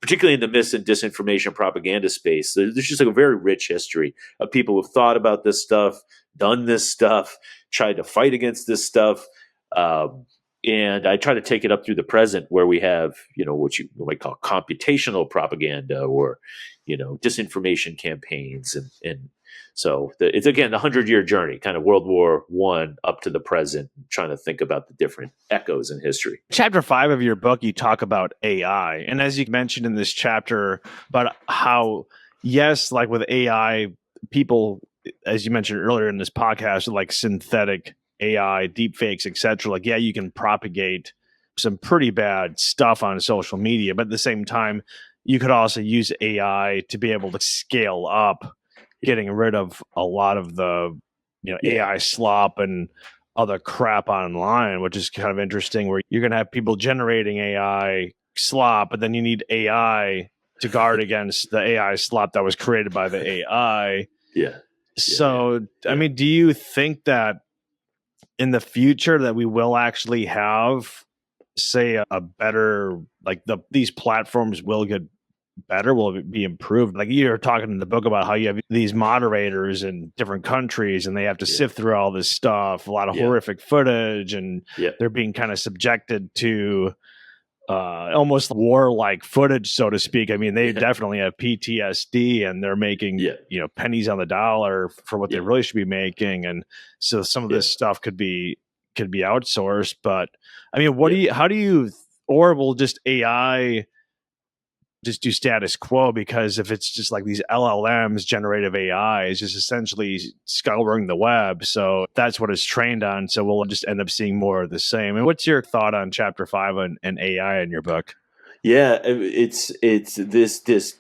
particularly in the mis and disinformation propaganda space. There's just like a very rich history of people who've thought about this stuff, done this stuff, tried to fight against this stuff. And I try to take it up through the present, where we have, what you might call computational propaganda, or, disinformation campaigns. And so it's, again, the 100-year journey, kind of World War One up to the present, trying to think about the different echoes in history. Chapter 5 of your book, you talk about AI. And as you mentioned in this chapter, about how, yes, like with AI, people, as you mentioned earlier in this podcast, like synthetic AI, deepfakes, etc. Like, yeah, you can propagate some pretty bad stuff on social media, but at the same time, you could also use AI to be able to scale up, getting rid of a lot of the AI slop and other crap online, which is kind of interesting, where you're going to have people generating AI slop, but then you need AI to guard against the AI slop that was created by the AI. Yeah. So, I mean, do you think that in the future that we will actually have, say, a better, like these platforms will get better, will it be improved? Like you're talking in the book about how you have these moderators in different countries and they have to sift through all this stuff, a lot of horrific footage, and they're being kind of subjected to almost warlike footage, so to speak. I mean, they definitely have PTSD, and they're making pennies on the dollar for what they really should be making. And so some of this stuff could be outsourced. But I mean, how do you, or will just AI just do status quo, because if it's just like these LLMs, generative AI, is just essentially scouring the web. So that's what it's trained on. So we'll just end up seeing more of the same. And what's your thought on chapter 5 and AI in your book? Yeah, it's this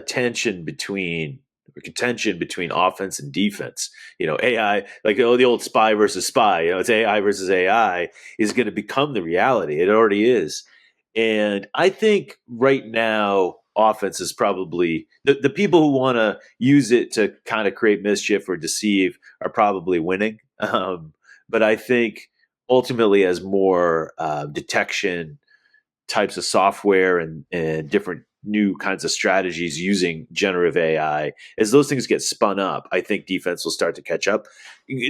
tension between or contention between offense and defense. AI, like the old spy versus spy. It's AI versus AI is going to become the reality. It already is, and I think right now offense is probably the people who want to use it to kind of create mischief or deceive are probably winning. But I think ultimately, as more detection types of software and different new kinds of strategies using generative AI, as those things get spun up, I think defense will start to catch up.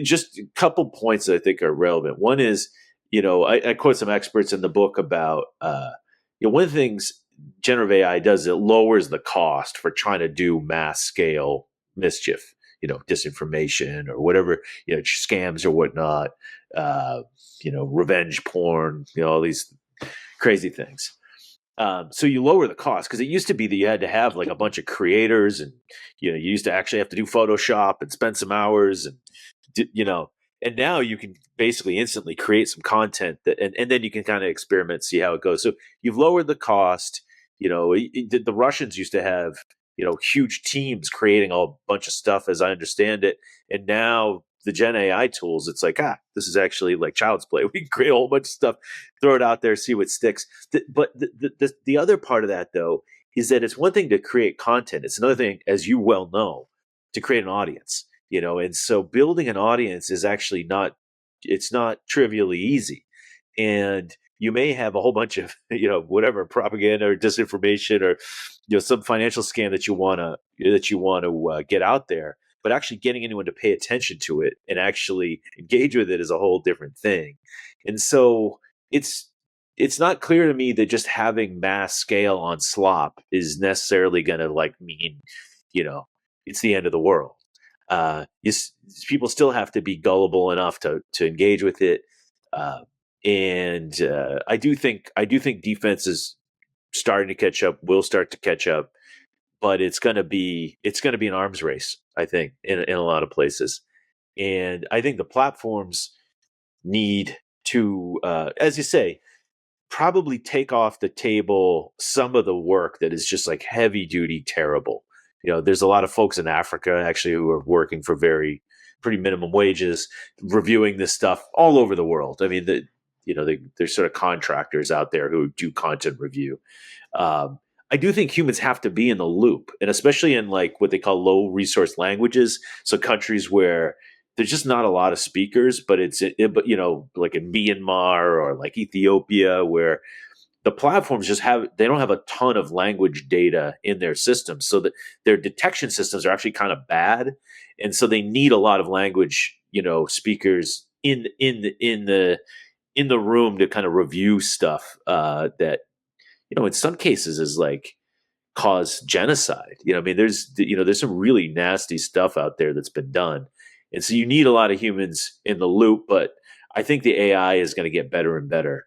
Just a couple points that I think are relevant. One is, I quote some experts in the book about, one of the things generative AI does, it lowers the cost for trying to do mass scale mischief, disinformation or whatever, scams or whatnot, revenge porn, all these crazy things. So you lower the cost, because it used to be that you had to have like a bunch of creators, and you used to actually have to do Photoshop and spend some hours, and and now you can basically instantly create some content and then you can kind of experiment, see how it goes. So you've lowered the cost. The Russians used to have huge teams creating a bunch of stuff, as I understand it, and now the Gen AI tools, it's like, this is actually like child's play. We can create a whole bunch of stuff, throw it out there, see what sticks. But the other part of that, though, is that it's one thing to create content. It's another thing, as you well know, to create an audience. And so building an audience is actually it's not trivially easy. And you may have a whole bunch of, whatever propaganda or disinformation or, some financial scam that you want to get out there. But actually getting anyone to pay attention to it and actually engage with it is a whole different thing. And so it's not clear to me that just having mass scale on slop is necessarily going to mean, it's the end of the world. People still have to be gullible enough to engage with it. And I do think defense is starting to catch up, will start to catch up. But it's going to be an arms race, I think, in a lot of places. And I think the platforms need to, as you say, probably take off the table some of the work that is just like heavy duty terrible. There's a lot of folks in Africa actually who are working for pretty minimum wages, reviewing this stuff all over the world. I mean, there's sort of contractors out there who do content review. I do think humans have to be in the loop, and especially in like what they call low resource languages. So countries where there's just not a lot of speakers, but like in Myanmar or like Ethiopia, where the platforms they don't have a ton of language data in their systems, so that their detection systems are actually kind of bad, and so they need a lot of language, speakers in the room to kind of review stuff that in some cases is like cause genocide. I mean, there's some really nasty stuff out there that's been done. And so you need a lot of humans in the loop, but I think the AI is going to get better and better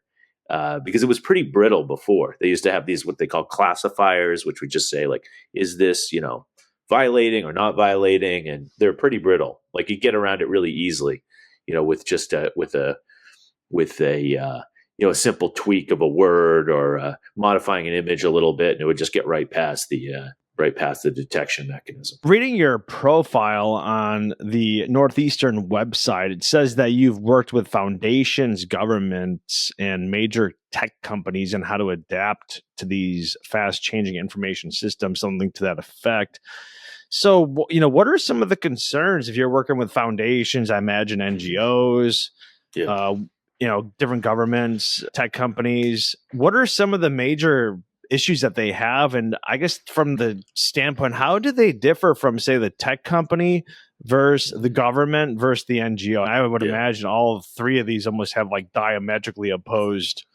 because it was pretty brittle before. They used to have these, what they call classifiers, which would just say like, is this, violating or not violating? And they're pretty brittle. Like you get around it really easily, with just with a a simple tweak of a word or modifying an image a little bit, and it would just get right past the detection mechanism. Reading your profile on the Northeastern website, it says that you've worked with foundations, governments, and major tech companies on how to adapt to these fast-changing information systems, something to that effect. So, what are some of the concerns if you're working with foundations? I imagine NGOs, different governments, tech companies. What are some of the major issues that they have? And I guess from the standpoint, how do they differ from, say, the tech company versus the government versus the NGO? I would imagine all three of these almost have like diametrically opposed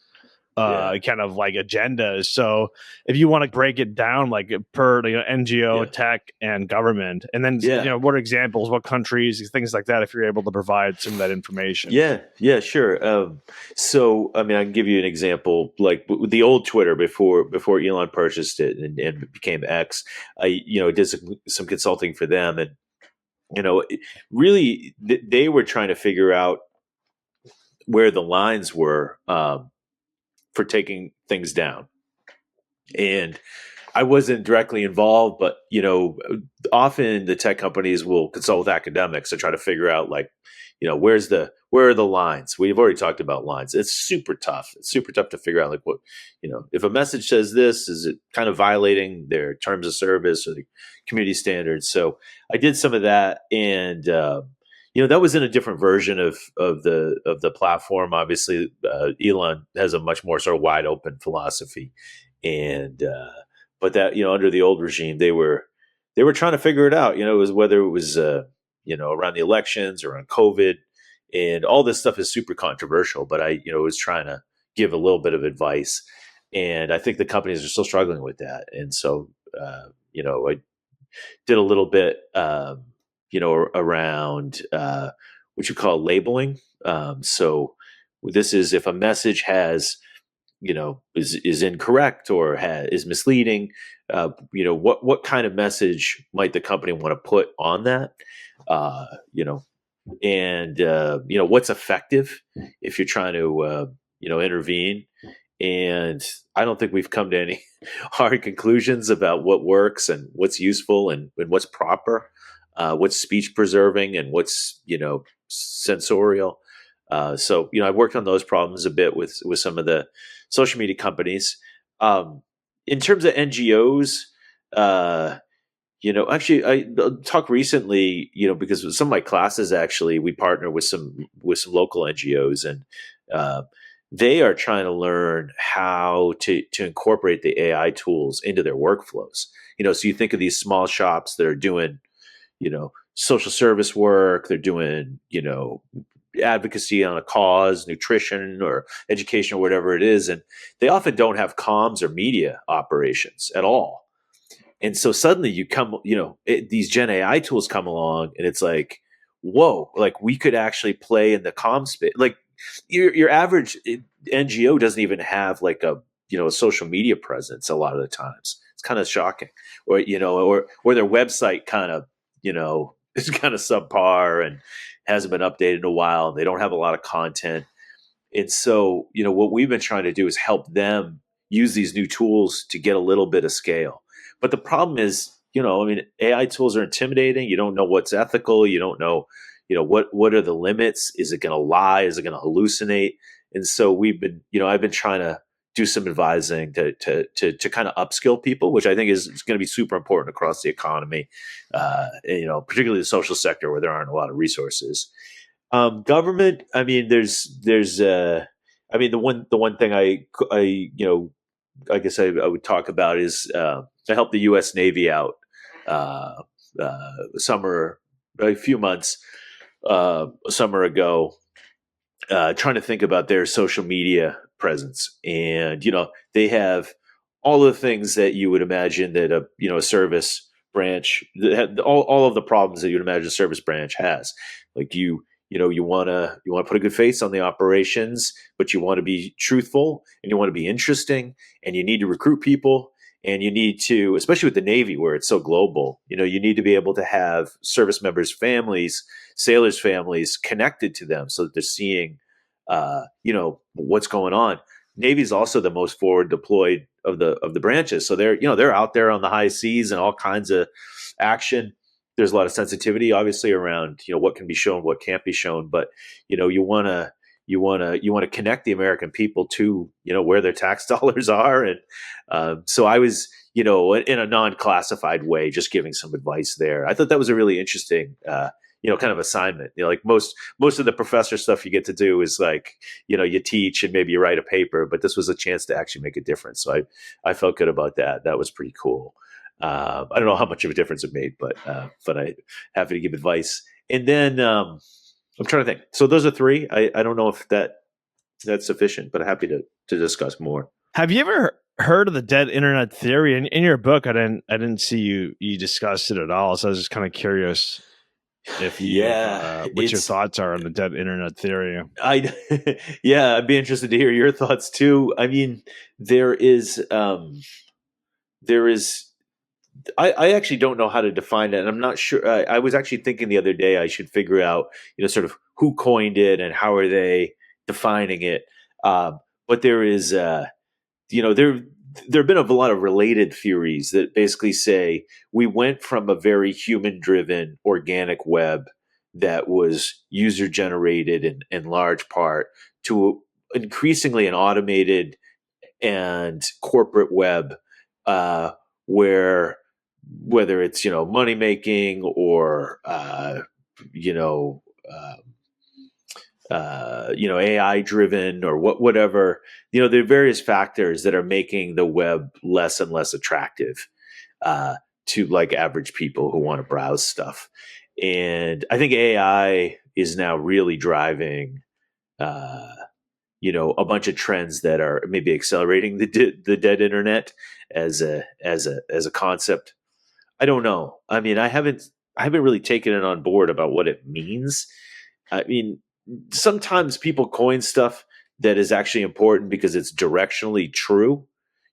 kind of like agendas. So if you want to break it down, like per NGO, tech, and government, and then what examples, what countries, things like that, if you're able to provide some of that information. Yeah, sure. So, I mean, I can give you an example, like with the old Twitter before Elon purchased it and became X. I did some consulting for them, and really they were trying to figure out where the lines were for taking things down. And I wasn't directly involved, but often the tech companies will consult with academics to try to figure out, like, where are the lines? We've already talked about lines. It's super tough. It's super tough to figure out, like, what, if a message says this, is it kind of violating their terms of service or the community standards? So I did some of that, and that was in a different version of the platform. Obviously, Elon has a much more sort of wide open philosophy, and but that under the old regime, they were trying to figure it out. It was whether it was around the elections or on COVID, and all this stuff is super controversial. But I was trying to give a little bit of advice, and I think the companies are still struggling with that. And so I did a little bit around what you call labeling. So this is if a message has is incorrect or is misleading. What kind of message might the company want to put on that? And what's effective if you're trying to intervene. And I don't think we've come to any hard conclusions about what works and what's useful and what's proper, what's speech preserving and what's sensorial. So I've worked on those problems a bit with some of the social media companies. In terms of NGOs, actually, I talked recently, because with some of my classes, actually, we partner with some local NGOs, and they are trying to learn how to incorporate the AI tools into their workflows. So you think of these small shops that are doing, social service work, they're doing, advocacy on a cause, nutrition or education or whatever it is. And they often don't have comms or media operations at all. And so suddenly you come, these Gen AI tools come along and it's like, whoa, like we could actually play in the comm space. Like your average NGO doesn't even have like a social media presence a lot of the times. It's kind of shocking. Or, or their website kind of, is kind of subpar and hasn't been updated in a while. They don't have a lot of content. And so, what we've been trying to do is help them use these new tools to get a little bit of scale. But the problem is, AI tools are intimidating. You don't know what's ethical. You don't know, what are the limits? Is it going to lie? Is it going to hallucinate? And so we've been, I've been trying to do some advising to kind of upskill people, which I think is going to be super important across the economy, particularly the social sector where there aren't a lot of resources. Government, I mean, there's the one thing I guess I would talk about is to help the U.S. Navy out a few months summer ago, trying to think about their social media presence. And, they have all the things that you would imagine that a service branch, all of the problems that you'd imagine a service branch has. Like you want to put a good face on the operations, but you want to be truthful and you want to be interesting, and you need to recruit people, and you need to, especially with the Navy where it's so global, you need to be able to have service members' families, sailors' families connected to them so that they're seeing, what's going on. Navy is also the most forward deployed of the branches, so they're out there on the high seas and all kinds of action. There's a lot of sensitivity, obviously, around what can be shown, what can't be shown. But you want to connect the American people to where their tax dollars are, and so I was in a non-classified way just giving some advice there. I thought that was a really interesting kind of assignment. Like most of the professor stuff you get to do is like you teach and maybe you write a paper, but this was a chance to actually make a difference. So I felt good about that. That was pretty cool. I don't know how much of a difference it made, but I happy to give advice. And then I'm trying to think. So those are three. I don't know if that that's sufficient, but happy to discuss more. Have you ever heard of the dead internet theory? In your book, I didn't see you discuss it at all. So I was just kind of curious if you Yeah, what your thoughts are on the dead internet theory. I yeah, I'd be interested to hear your thoughts too. I mean, there is there is I actually don't know how to define it, and I'm not sure. I was actually thinking the other day I should figure out, sort of who coined it and how are they defining it. But there is, there have been a lot of related theories that basically say we went from a very human-driven organic web that was user-generated in large part to increasingly an automated and corporate web, where whether it's money making or you know AI driven or whatever, there are various factors that are making the web less and less attractive to like average people who want to browse stuff. And I think AI is now really driving a bunch of trends that are maybe accelerating the dead internet as a concept. I don't know. I mean, I haven't really taken it on board about what it means. I mean, sometimes people coin stuff that is actually important because it's directionally true.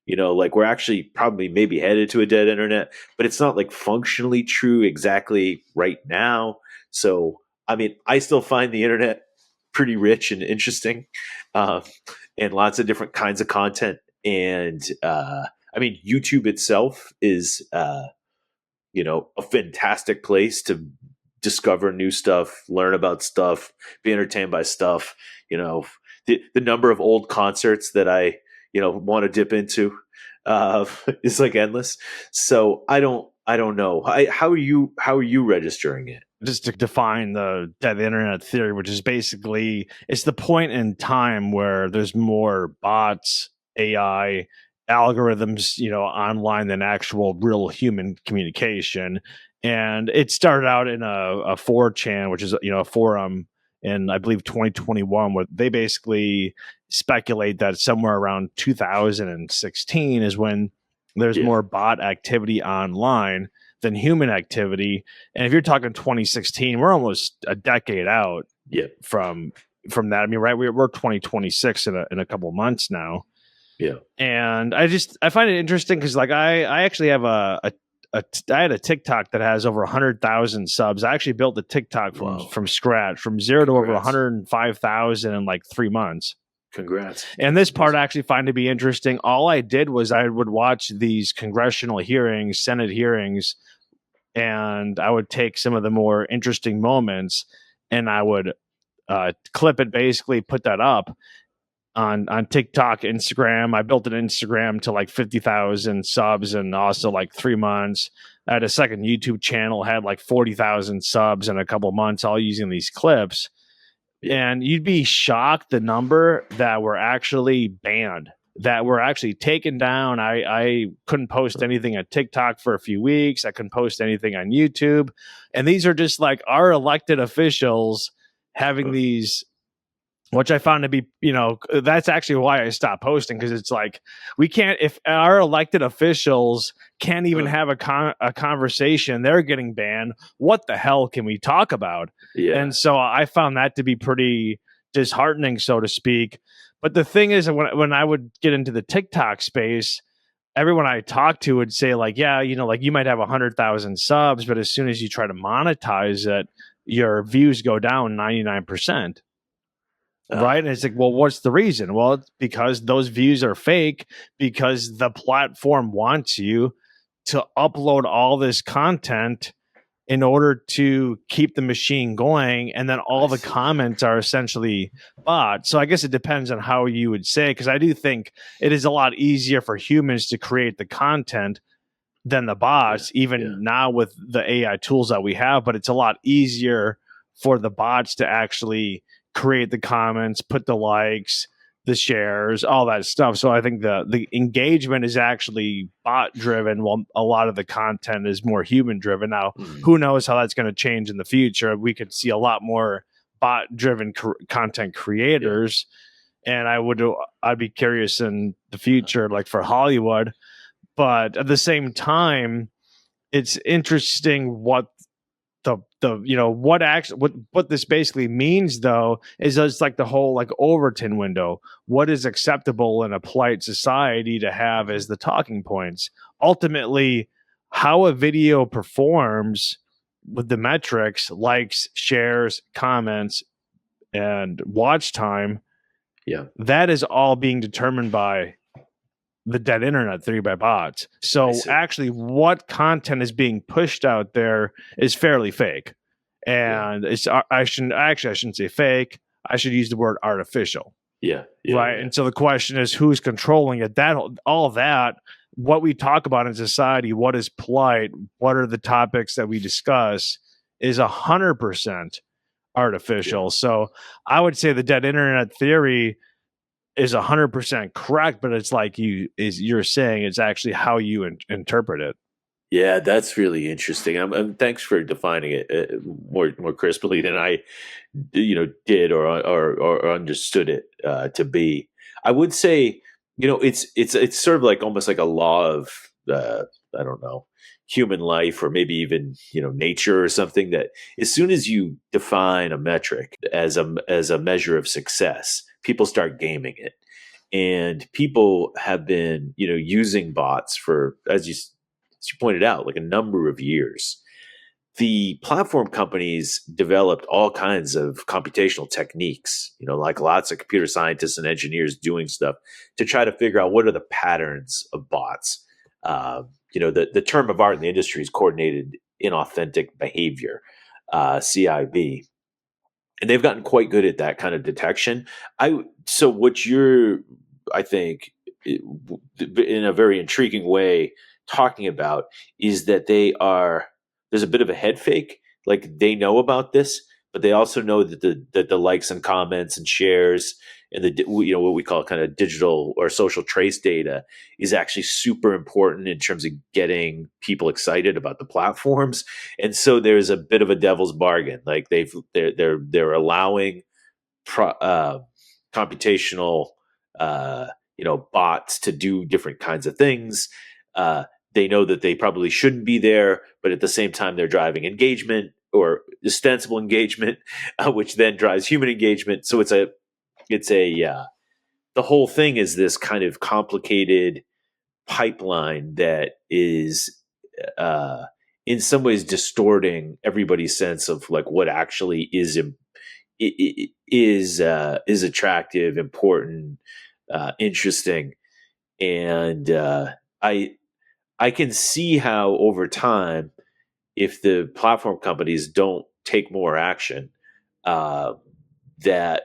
Like we're actually probably maybe headed to a dead internet, but it's not like functionally true exactly right now. So, I mean, I still find the internet pretty rich and interesting, uh, and lots of different kinds of content. And I mean, YouTube itself is a fantastic place to discover new stuff, learn about stuff, be entertained by stuff. The number of old concerts that I want to dip into is like endless. So I don't know. How are you registering it? Just to define the dead internet theory, which is basically it's the point in time where there's more bots, AI, algorithms, online than actual real human communication. And it started out in a 4chan, which is a forum in I believe 2021, where they basically speculate that somewhere around 2016 is when there's more bot activity online than human activity. And if you're talking 2016, we're almost a decade out from that. I mean, right? We're 2026 in a couple of months now. Yeah. And I find it interesting because like I actually have I had a TikTok that has over 100,000 subs. I actually built the TikTok from scratch, from zero to over 105,000 in like 3 months. Congrats. And this part I actually find to be interesting. All I did was I would watch these congressional hearings, Senate hearings, and I would take some of the more interesting moments and I would clip it, basically put that up on TikTok, Instagram. I built an Instagram to like 50,000 subs in also like 3 months. I had a second YouTube channel, had like 40,000 subs in a couple months, all using these clips. And you'd be shocked the number that were actually banned, that were actually taken down. I couldn't post anything at TikTok for a few weeks. I couldn't post anything on YouTube. And these are just like our elected officials having these, which I found to be, that's actually why I stopped posting, because it's like we can't, if our elected officials can't even have a conversation, they're getting banned. What the hell can we talk about? Yeah. And so I found that to be pretty disheartening, so to speak. But the thing is, when I would get into the TikTok space, everyone I talked to would say like, yeah, like you might have 100,000 subs, but as soon as you try to monetize it, your views go down 99%. Right. And it's like, well, what's the reason? Well, it's because those views are fake, because the platform wants you to upload all this content in order to keep the machine going. And then all the comments are essentially bots. So I guess it depends on how you would say, because I do think it is a lot easier for humans to create the content than the bots, now with the AI tools that we have. But it's a lot easier for the bots to actually create the comments, put the likes, the shares, all that stuff. So I think the engagement is actually bot driven, while a lot of the content is more human driven. Now, who knows how that's going to change in the future? We could see a lot more bot driven content creators. and I'd be curious in the future, like for Hollywood. But at the same time, it's interesting what what this basically means, though, is it's like the whole like Overton window. What is acceptable in a polite society to have as the talking points? Ultimately, how a video performs with the metrics, likes, shares, comments, and watch time, that is all being determined by the dead internet theory by bots. So actually what content is being pushed out there is fairly fake. And I shouldn't say fake. I should use the word artificial. Right. Yeah. And so the question is, who's controlling it? All that, what we talk about in society, what is polite, what are the topics that we discuss, is 100% artificial. Yeah. So I would say the dead internet theory is 100% correct, but it's like you're saying, it's actually how you interpret it. Yeah, that's really interesting. Thanks for defining it more crisply than I, did or understood it to be. I would say, it's sort of like almost like a law of I don't know, human life, or maybe even nature or something, that as soon as you define a metric as a measure of success, people start gaming it, and people have been using bots for, as you pointed out, like a number of years. The platform companies developed all kinds of computational techniques, like lots of computer scientists and engineers doing stuff to try to figure out what are the patterns of bots. The term of art in the industry is coordinated inauthentic behavior, CIB. And they've gotten quite good at that kind of detection. So what you're, I think, in a very intriguing way, talking about is that there's a bit of a head fake. Like, they know about this, but they also know that the likes and comments and shares and what we call kind of digital or social trace data is actually super important in terms of getting people excited about the platforms. And so there's a bit of a devil's bargain. Like, they're allowing computational bots to do different kinds of things. They know that they probably shouldn't be there, but at the same time, they're driving engagement or ostensible engagement, which then drives human engagement. So the whole thing is this kind of complicated pipeline that is, in some ways, distorting everybody's sense of like what actually is attractive, important, interesting, and I can see how over time, if the platform companies don't take more action, that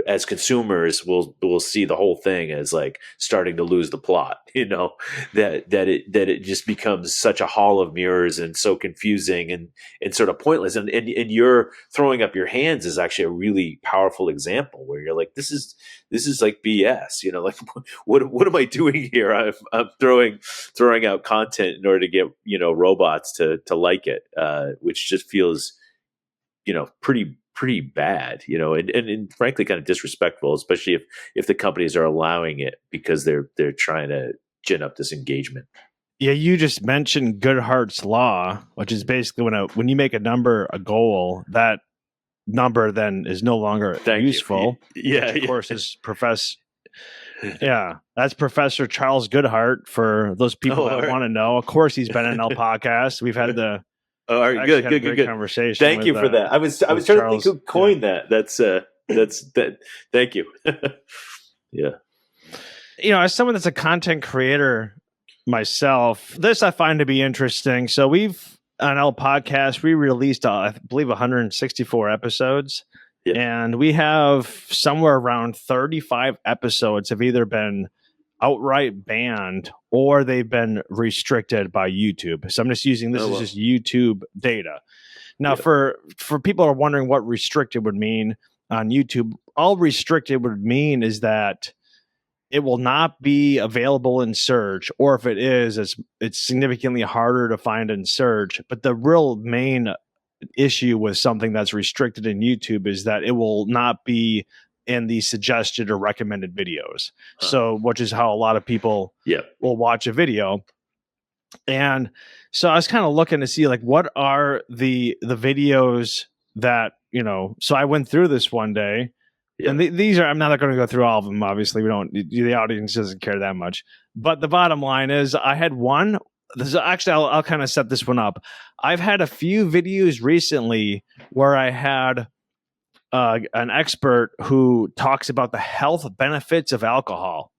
as consumers, we'll see the whole thing as like starting to lose the plot. That it just becomes such a hall of mirrors and so confusing and sort of pointless. And you're throwing up your hands is actually a really powerful example where you're like, this is like BS. Like, what am I doing here? I'm throwing out content in order to get robots to like it, which just feels pretty bad, and frankly kind of disrespectful, especially if the companies are allowing it because they're trying to gin up this engagement. Yeah, you just mentioned Goodhart's law, which is basically when you make a number a goal, that number then is no longer useful. Yeah, which of course is that's Professor Charles Goodhart for those people that want to know. Of course, he's been in our podcast. We've had the all right, good conversation. Thank you for that. I was trying to think who coined that. That's that. Thank you. Yeah. As someone that's a content creator myself, this I find to be interesting. So we've on our podcast, we released I believe 164 episodes, and we have somewhere around 35 episodes have either been outright banned or they've been restricted by YouTube. So I'm just using this as just YouTube data. Now, for people who are wondering what restricted would mean on YouTube, all restricted would mean is that it will not be available in search, or if it is, it's significantly harder to find in search. But the real main issue with something that's restricted in YouTube is that it will not be in the suggested or recommended videos. So, which is how a lot of people will watch a video. And so I was kind of looking to see like what are the videos that, you know, so I went through this one day. And these are, I'm not going to go through all of them. Obviously, the audience doesn't care that much. But the bottom line is I had one. I'll kind of set this one up. I've had a few videos recently where I had an expert who talks about the health benefits of alcohol,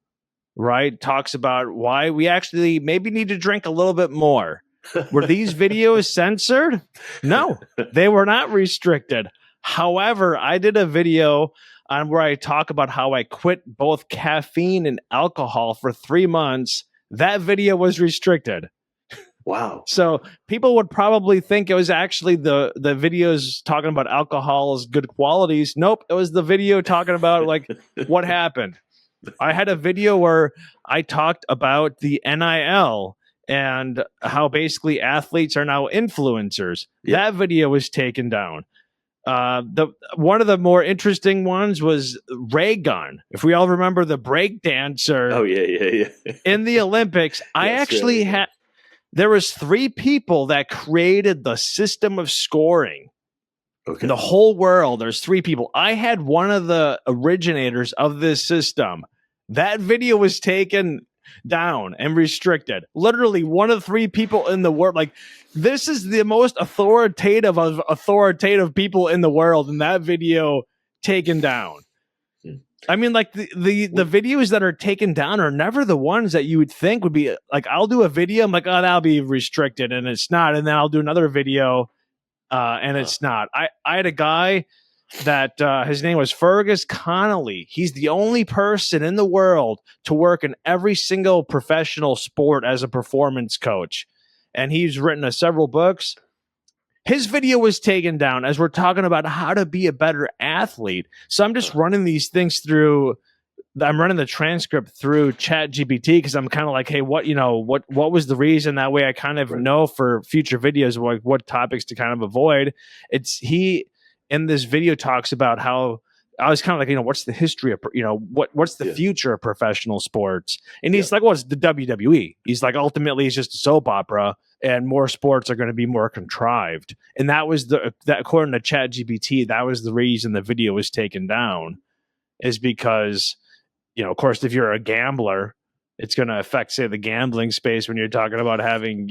right? Talks about why we actually maybe need to drink a little bit more. Were these videos censored? No, they were not restricted. However, I did a video on where I talk about how I quit both caffeine and alcohol for 3 months. That video was restricted. Wow. So people would probably think it was actually the videos talking about alcohol's good qualities. Nope, it was the video talking about like what happened. I had a video where I talked about the NIL and how basically athletes are now influencers. That video was taken down. One of the more interesting ones was Ray Gun. If we all remember the break dancer. Oh yeah. In the Olympics, I actually had. There was 3 people that created the system of scoring. Okay. In the whole world, there's 3 people. I had one of the originators of this system. That video was taken down and restricted. Literally one of 3 people in the world. Like, this is the most authoritative of authoritative people in the world, and that video taken down. I mean, like the videos that are taken down are never the ones that you would think would be like, I'll do a video, I'm like, oh, that'll be restricted, and it's not. And then I'll do another video, and it's not. I had a guy that his name was Fergus Connolly. He's the only person in the world to work in every single professional sport as a performance coach. And he's written several books. His video was taken down as we're talking about how to be a better athlete. So I'm just running these things through. I'm running the transcript through ChatGPT because I'm kind of like, hey, what was the reason? That way I kind of know for future videos what topics to kind of avoid. He in this video talks about how I was kind of like, what's the history of, what's the future of professional sports? And he's like, well, it's the WWE. He's like, ultimately, it's just a soap opera, and more sports are going to be more contrived. And that was that according to ChatGPT, that was the reason the video was taken down, is because, of course, if you're a gambler, it's going to affect, say, the gambling space when you're talking about having,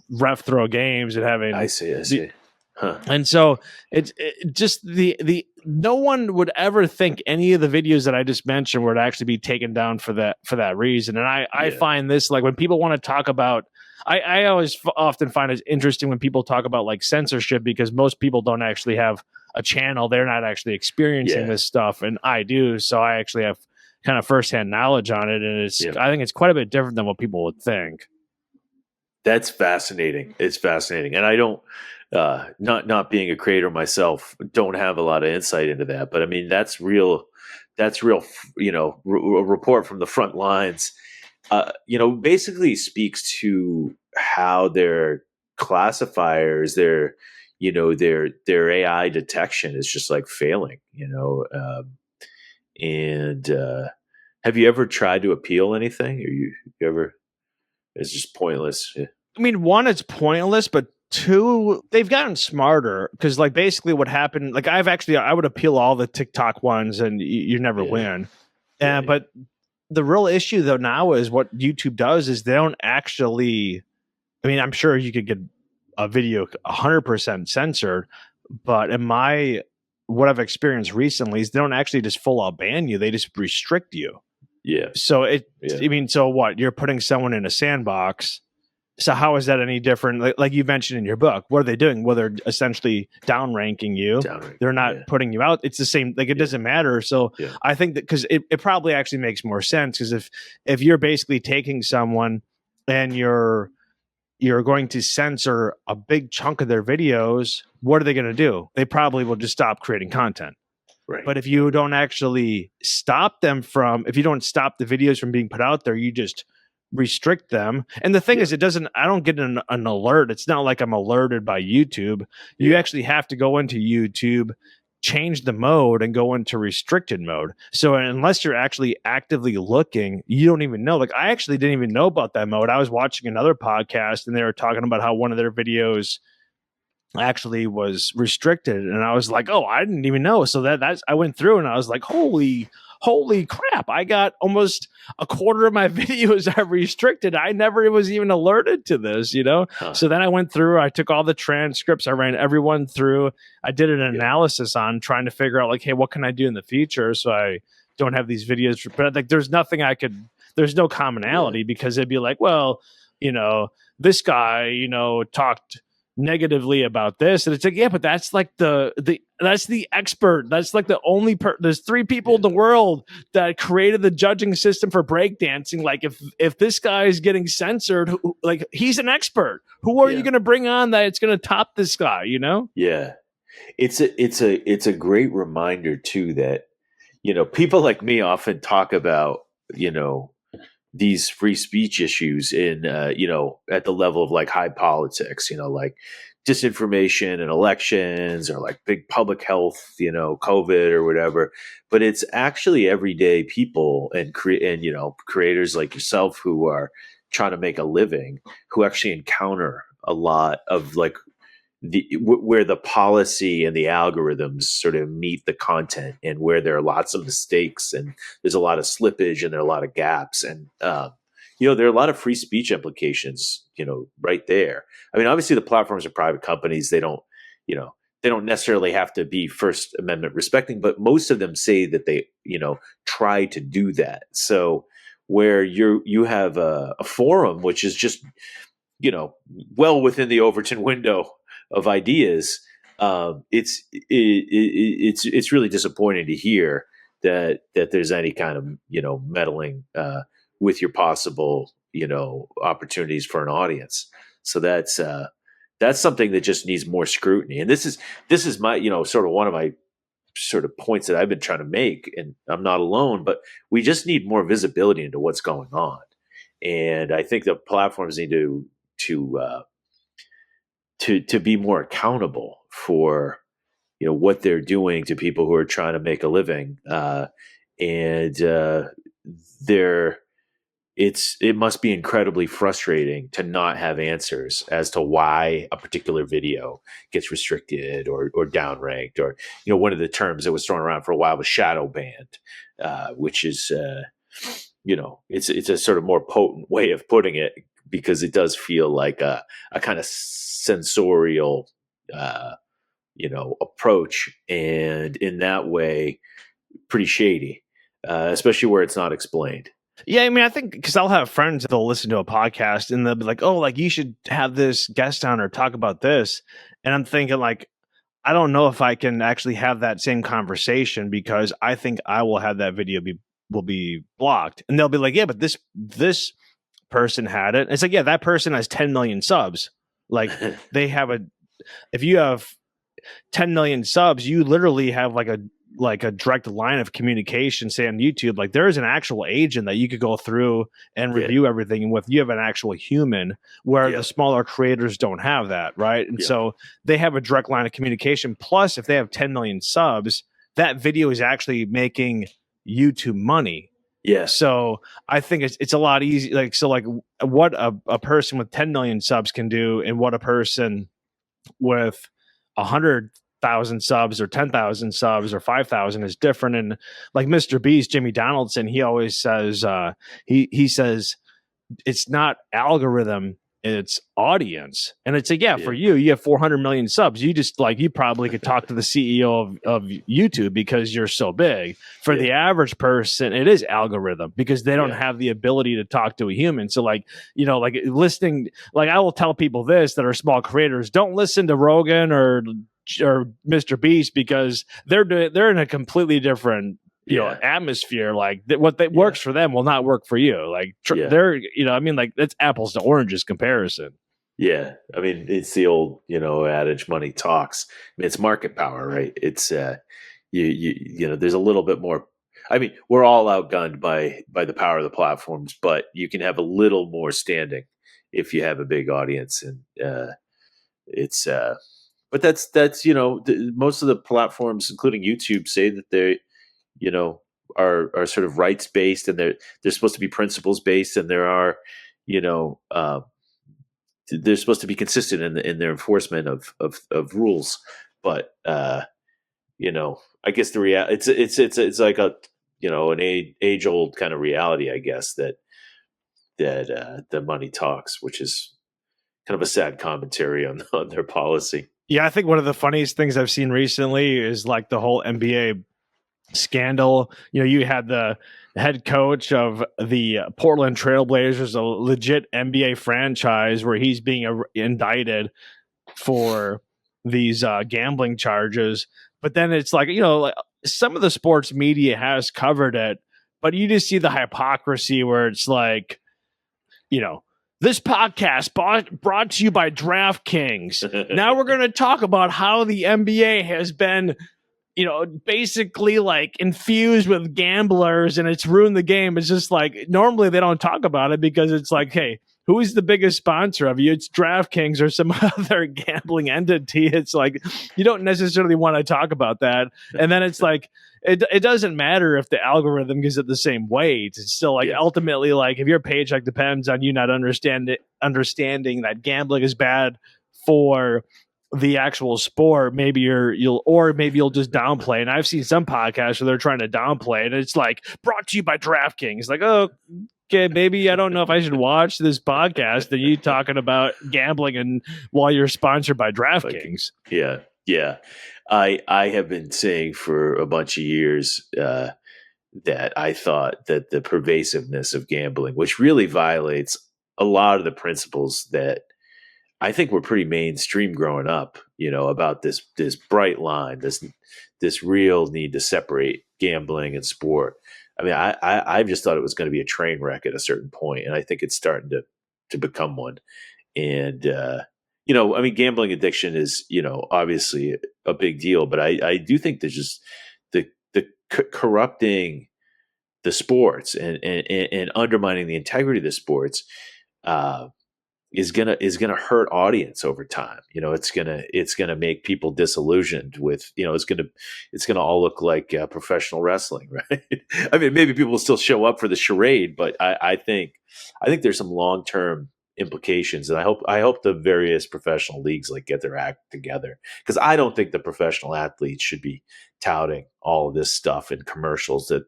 ref throw games and having. I see. Huh. And so it's just the no one would ever think any of the videos that I just mentioned would actually be taken down for that reason. And I find this, like, when people want to talk about, I always often find it interesting when people talk about like censorship, because most people don't actually have a channel. They're not actually experiencing this stuff. And I do. So I actually have kind of firsthand knowledge on it. And I think it's quite a bit different than what people would think. That's fascinating. It's fascinating. And I don't, not being a creator myself, don't have a lot of insight into that. But I mean, that's real, a report from the front lines, basically speaks to how their classifiers, their AI detection is just like failing, and have you ever tried to appeal anything? Or you ever, it's just pointless. Yeah. I mean, one, it's pointless, but 2, they've gotten smarter, because like basically what happened, like I would appeal all the TikTok ones and you never win. But the real issue though now is what YouTube does is they don't actually, I mean, I'm sure you could get a video 100% censored, but what I've experienced recently is they don't actually just full out ban you. They just restrict you. Yeah. So so what? You're putting someone in a sandbox. So how is that any different? Like you mentioned in your book, what are they doing? Well, they're essentially downranking you. They're not putting you out. It's the same. Like, it doesn't matter. So I think that because it probably actually makes more sense, because if you're basically taking someone and you're going to censor a big chunk of their videos, what are they going to do? They probably will just stop creating content. Right. But if you don't actually stop the videos from being put out there, you just restrict them. And the thing is, I don't get an alert. It's not like I'm alerted by YouTube. You actually have to go into YouTube change the mode and go into restricted mode. So unless you're actually actively looking, you don't even know. Like, I actually didn't even know about that mode. I was watching another podcast and they were talking about how one of their videos actually was restricted, and I was like, oh, I didn't even know. So that's I went through and I was like, holy crap, I got almost a quarter of my videos are restricted. I never was even alerted to this, you know. So then I went through, I took all the transcripts, I ran everyone through, I did an analysis on trying to figure out, like, hey, what can I do in the future so I don't have these videos. But like, there's nothing I could, there's no commonality, because it'd be like, well, you know, this guy, you know, talked negatively about this, and it's like, yeah, but that's like that's the expert, that's like the only there's 3 people in the world that created the judging system for breakdancing. Like, if this guy is getting censored, like, he's an expert, who are you going to bring on that it's going to top this guy, you know? It's a great reminder too that, you know, people like me often talk about, you know, these free speech issues in, you know, at the level of like high politics, you know, like disinformation and elections, or like big public health, you know, COVID or whatever. But it's actually everyday people and you know, creators like yourself who are trying to make a living, who actually encounter a lot of like where the policy and the algorithms sort of meet the content, and where there are lots of mistakes and there's a lot of slippage and there are a lot of gaps. And, you know, there are a lot of free speech implications, you know, right there. I mean, obviously the platforms are private companies. They don't, you know, they don't necessarily have to be First Amendment respecting, but most of them say that they, you know, try to do that. So where you have a forum, which is just, you know, well within the Overton window of ideas, it's really disappointing to hear that there's any kind of, you know, meddling with your possible, you know, opportunities for an audience. So that's something that just needs more scrutiny. And this is my, you know, sort of one of my sort of points that I've been trying to make, and I'm not alone, but we just need more visibility into what's going on. And I think the platforms need to be more accountable for, you know, what they're doing to people who are trying to make a living, and it must be incredibly frustrating to not have answers as to why a particular video gets restricted or downranked, or, you know, one of the terms that was thrown around for a while was shadow banned, which is, you know, it's a sort of more potent way of putting it, because it does feel like a kind of sensorial, you know, approach, and in that way, pretty shady, especially where it's not explained. Yeah, I mean, I think because I'll have friends that'll listen to a podcast and they'll be like, "Oh, like, you should have this guest on or talk about this," and I'm thinking, like, I don't know if I can actually have that same conversation, because I think I will have that video will be blocked, and they'll be like, "Yeah, but this person had it." It's like, yeah, that person has 10 million subs. Like, they have if you have 10 million subs, you literally have like a direct line of communication, say on YouTube. Like, there is an actual agent that you could go through and review everything with. You have an actual human, where the smaller creators don't have that, right? And so they have a direct line of communication. Plus, if they have 10 million subs, that video is actually making YouTube money. Yeah. So I think it's a lot easier. Like, so like what a person with 10 million subs can do, and what a person with 100,000 subs or 10,000 subs or 5,000 is different. And like Mr. Beast, Jimmy Donaldson, he always says, he says, it's not algorithm, it's audience. And it's like, for you have 400 million subs. You just like, you probably could talk to the CEO of YouTube because you're so big. For the average person, it is algorithm, because they don't have the ability to talk to a human. So like, you know, like listening, like I will tell people this that are small creators, don't listen to Rogan or Mr. Beast, because they're in a completely different, you know, atmosphere. Like what works for them will not work for you. Like they're, you know, I mean, like, that's apples to oranges comparison. Yeah. I mean, it's the old, you know, adage, money talks. I mean, it's market power, right? It's, you know, there's a little bit more. I mean, we're all outgunned by the power of the platforms, but you can have a little more standing if you have a big audience. And, it's, but that's most of the platforms, including YouTube, say that they you know are sort of rights based, and they're supposed to be principles based, and there are you know they're supposed to be consistent in their enforcement of rules. But I guess the it's like a an age old kind of reality, I guess, that the money talks, which is kind of a sad commentary on their policy. Yeah, I think one of the funniest things I've seen recently is like the whole NBA scandal. You had the head coach of the Portland Trailblazers, a legit NBA franchise, where he's being indicted for these gambling charges. But then it's like, like some of the sports media has covered it, but you just see the hypocrisy where it's like, this podcast brought to you by DraftKings. Now we're going to talk about how the NBA has been, basically like infused with gamblers and it's ruined the game. It's just like, normally they don't talk about it because it's like, hey, who is the biggest sponsor of you? It's DraftKings or some other gambling entity. It's like, you don't necessarily want to talk about that. And then it's like, it doesn't matter if the algorithm gives it the same weight. It's still like, ultimately, like if your paycheck depends on you not understanding that gambling is bad for the actual sport, maybe you'll just downplay. And I've seen some podcasts where they're trying to downplay it. And it's like, brought to you by DraftKings. Like, oh, okay, maybe I don't know if I should watch this podcast and you talking about gambling and while you're sponsored by DraftKings. Yeah. I have been saying for a bunch of years that I thought that the pervasiveness of gambling, which really violates a lot of the principles that I think were pretty mainstream growing up, about this bright line, this real need to separate gambling and sport. I mean, I just thought it was going to be a train wreck at a certain point, and I think it's starting to become one. And I mean, gambling addiction is obviously a big deal, but I do think there's just the corrupting the sports and undermining the integrity of the sports is gonna hurt audience over time. It's gonna make people disillusioned with it's gonna all look like professional wrestling, right? I mean, maybe people will still show up for the charade, but I think there's some long term implications, and I hope the various professional leagues like get their act together, because I don't think the professional athletes should be touting all of this stuff in commercials that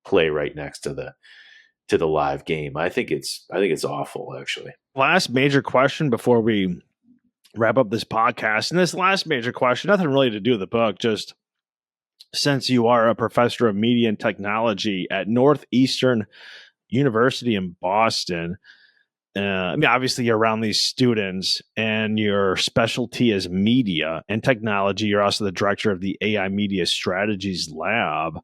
play right next to the live game. I think it's awful, actually. Last major question before we wrap up this podcast. And this last major question, nothing really to do with the book, just since you are a professor of media and technology at Northeastern University in Boston, I mean, obviously you're around these students and your specialty is media and technology. You're also the director of the AI Media Strategies Lab.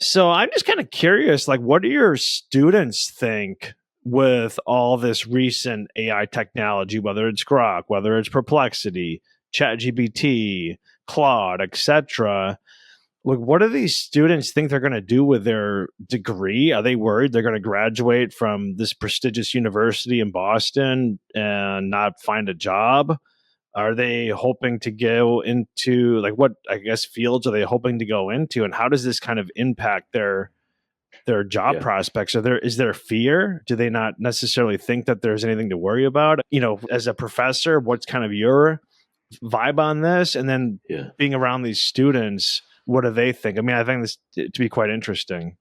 So I'm just kind of curious, like, what do your students think with all this recent AI technology, whether it's Grok, whether it's Perplexity, ChatGPT, Claude, etc.? Like, what do these students think they're going to do with their degree? Are they worried they're going to graduate from this prestigious university in Boston and not find a job? Are they hoping to go into, like, what, I guess, fields are they hoping to go into? And how does this kind of impact their job prospects? Is there fear? Do they not necessarily think that there's anything to worry about? As a professor, what's kind of your vibe on this? And then being around these students, what do they think? I mean, I think this to be quite interesting.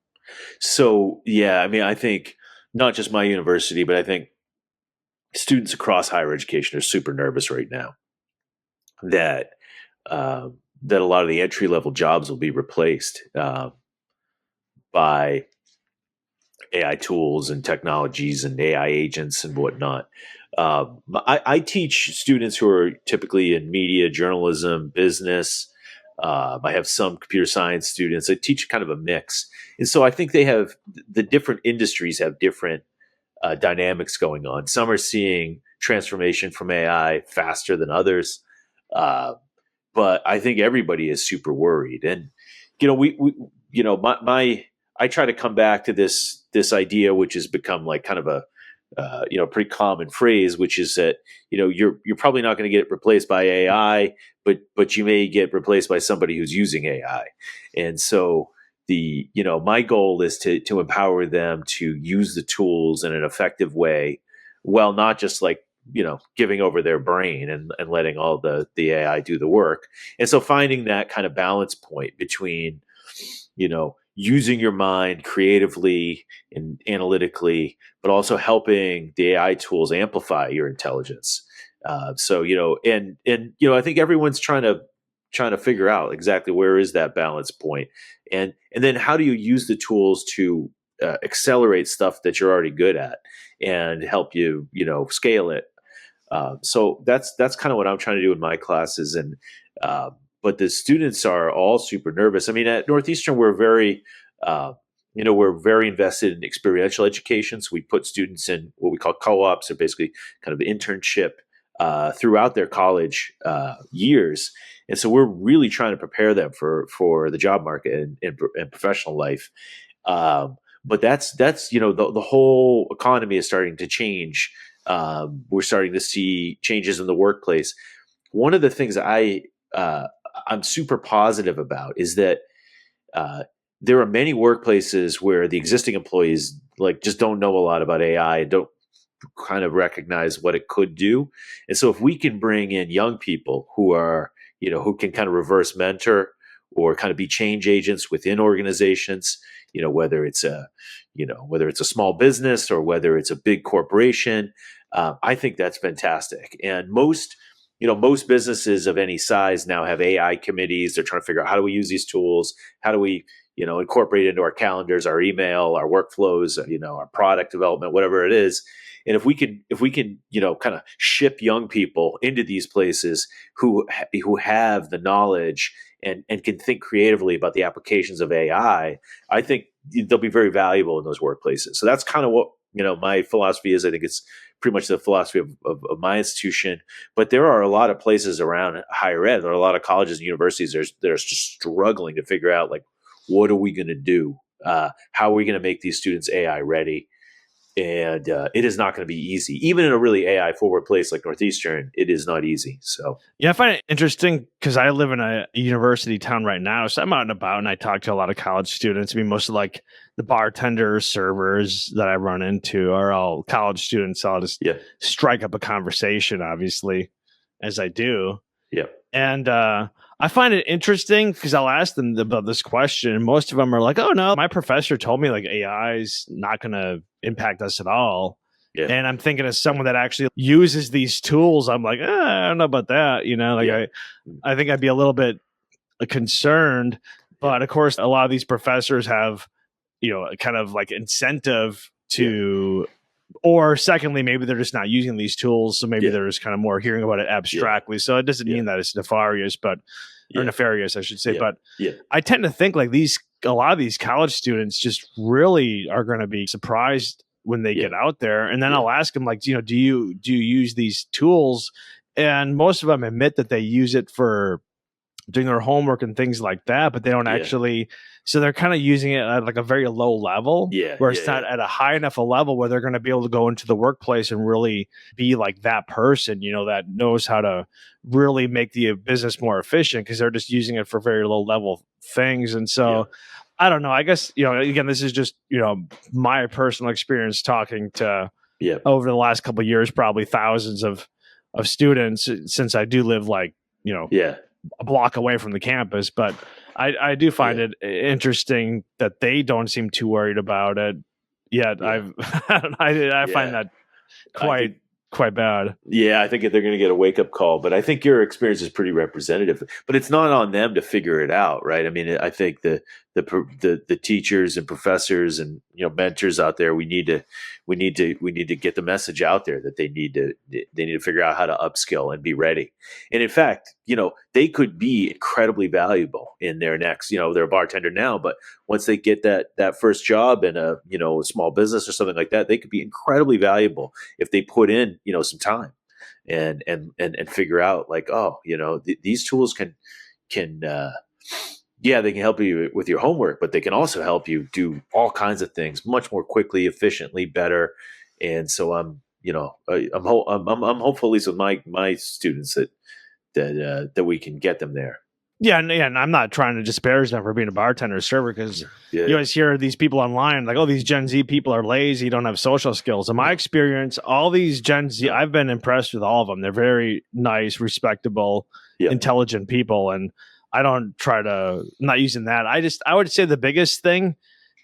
So, I mean, I think not just my university, but I think students across higher education are super nervous right now that a lot of the entry level jobs will be replaced by AI tools and technologies and AI agents and whatnot. I teach students who are typically in media, journalism, business. I have some computer science students. I teach kind of a mix. And so I think the different industries have different dynamics going on. Some are seeing transformation from AI faster than others. But I think everybody is super worried. And, I try to come back to this idea, which has become like kind of pretty common phrase, which is that you're probably not going to get replaced by AI, but you may get replaced by somebody who's using AI. And so my goal is to empower them to use the tools in an effective way, while not just like giving over their brain and letting all the AI do the work. And so finding that kind of balance point between using your mind creatively and analytically, but also helping the AI tools amplify your intelligence. I think everyone's trying to figure out exactly where is that balance point, and then how do you use the tools to accelerate stuff that you're already good at and help you scale it. So that's kind of what I'm trying to do in my classes, and but the students are all super nervous. I mean, at Northeastern, we're very invested in experiential education. So we put students in what we call co-ops, or basically kind of internship throughout their college years. And so we're really trying to prepare them for the job market and professional life. But that's the whole economy is starting to change. We're starting to see changes in the workplace. One of the things I'm super positive about is that there are many workplaces where the existing employees just don't know a lot about AI and don't kind of recognize what it could do. And so if we can bring in young people who are, who can kind of reverse mentor or kind of be change agents within organizations, whether it's a small business or whether it's a big corporation, I think that's fantastic. And most businesses of any size now have AI committees. They're trying to figure out, how do we use these tools? How do we, incorporate into our calendars, our email, our workflows, our product development, whatever it is. And if we can, kind of ship young people into these places who have the knowledge and can think creatively about the applications of AI, I think they'll be very valuable in those workplaces. So that's kind of what, my philosophy is. I think it's pretty much the philosophy of my institution. But there are a lot of places around higher ed. There are a lot of colleges and universities that are just struggling to figure out, what are we going to do? How are we going to make these students AI ready? And it is not going to be easy. Even in a really AI forward place like Northeastern, it is not easy. So yeah, I find it interesting because I live in a university town right now. So I'm out and about and I talk to a lot of college students. I mean, most of the bartenders, servers that I run into are all college students. So I'll just strike up a conversation, obviously, as I do. Yeah. And I find it interesting because I'll ask them about this question, and most of them are like, "Oh no, my professor told me AI is not going to impact us at all." Yeah. And I'm thinking, as someone that actually uses these tools, I'm like, I don't know about that. I think I'd be a little bit concerned. But of course, a lot of these professors have, kind of incentive to. Or secondly, maybe they're just not using these tools, so maybe they're just kind of more hearing about it abstractly. So it doesn't mean that it's nefarious, or nefarious, I should say. But I tend to think a lot of these college students just really are going to be surprised when they get out there. And then I'll ask them, do you use these tools? And most of them admit that they use it for doing their homework and things like that, but they don't actually. So they're kind of using it at a very low level, where it's not at a high enough a level where they're going to be able to go into the workplace and really be like that person, that knows how to really make the business more efficient, because they're just using it for very low level things. And so I don't know. I guess, again, this is just, my personal experience talking to over the last couple of years, probably thousands of students, since I do live a block away from the campus. But I do find it interesting that they don't seem too worried about it yet. I find that quite bad. Yeah, I think they're going to get a wake up call, but I think your experience is pretty representative. But it's not on them to figure it out, right? I mean, I think the teachers and professors and mentors out there, we need to get the message out there that they need to figure out how to upskill and be ready. And in fact, they could be incredibly valuable in their next, they're a bartender now, but once they get that first job in a small business or something like that, they could be incredibly valuable if they put in some time and figure out these tools can they can help you with your homework, but they can also help you do all kinds of things much more quickly, efficiently, better. And so I'm hopeful, at least with my students, that we can get them there. Yeah, and I'm not trying to disparage them for being a bartender or server, because Yeah. you always hear these people online like, oh, these Gen Z people are lazy, don't have social skills. In my experience, all these Gen Z, I've been impressed with all of them. They're very nice, respectable, intelligent people, and I don't try to, I'm not using that. I would say the biggest thing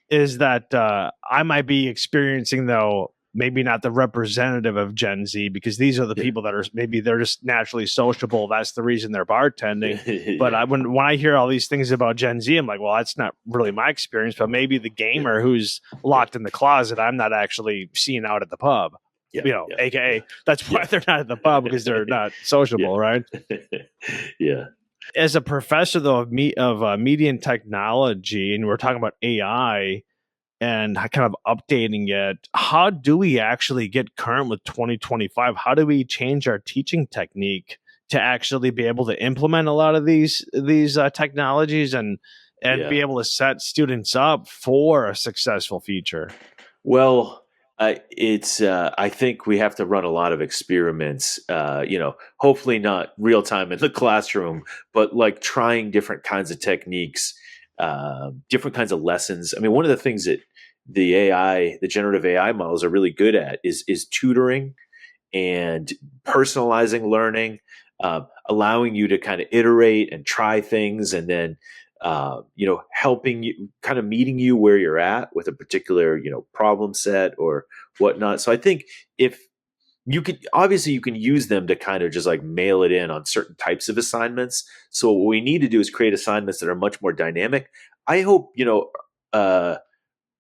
is that I might be experiencing, though, maybe not the representative of Gen Z, because these are the people that are, maybe they're just naturally sociable. That's the reason they're bartending. But when I hear all these things about Gen Z, I'm like, well, that's not really my experience, but maybe the gamer who's locked in the closet, I'm not actually seeing out at the pub. AKA that's why they're not at the pub, because they're not sociable, right? Yeah. As a professor, though, of media and technology, and we're talking about AI and kind of updating it, how do we actually get current with 2025? How do we change our teaching technique to actually be able to implement a lot of these technologies and be able to set students up for a successful future? Well, I think we have to run a lot of experiments, hopefully not real time in the classroom, but like trying different kinds of techniques, different kinds of lessons. I mean, one of the things that the generative AI models are really good at is tutoring and personalizing learning, allowing you to kind of iterate and try things, and then helping you, kind of meeting you where you're at with a particular, problem set or whatnot. So I think if you can use them to kind of just like mail it in on certain types of assignments. So what we need to do is create assignments that are much more dynamic. I hope,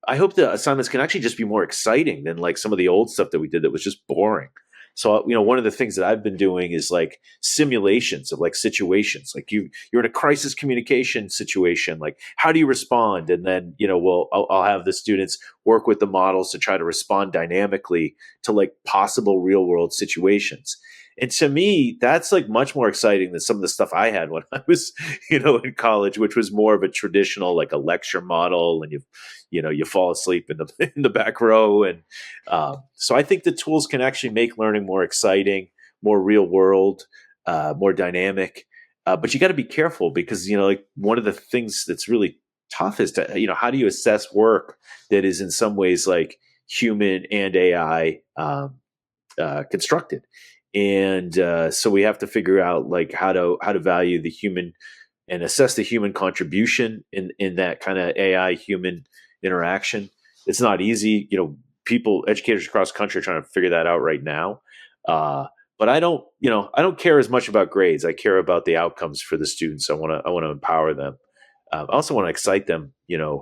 I hope the assignments can actually just be more exciting than like some of the old stuff that we did that was just boring. So, one of the things that I've been doing is like simulations of like situations. Like you're in a crisis communication situation. Like, how do you respond? And then, I'll have the students work with the models to try to respond dynamically to like possible real world situations. And to me, that's like much more exciting than some of the stuff I had when I was, in college, which was more of a traditional, like a lecture model, and you fall asleep in the back row. And so I think the tools can actually make learning more exciting, more real world, more dynamic. But you got to be careful, because, like one of the things that's really tough is to, how do you assess work that is in some ways like human and AI constructed? And so we have to figure out like how to value the human and assess the human contribution in that kind of AI human interaction. It's not easy. Educators across the country are trying to figure that out right now. But I don't care as much about grades. I care about the outcomes for the students. I want to empower them. I also want to excite them,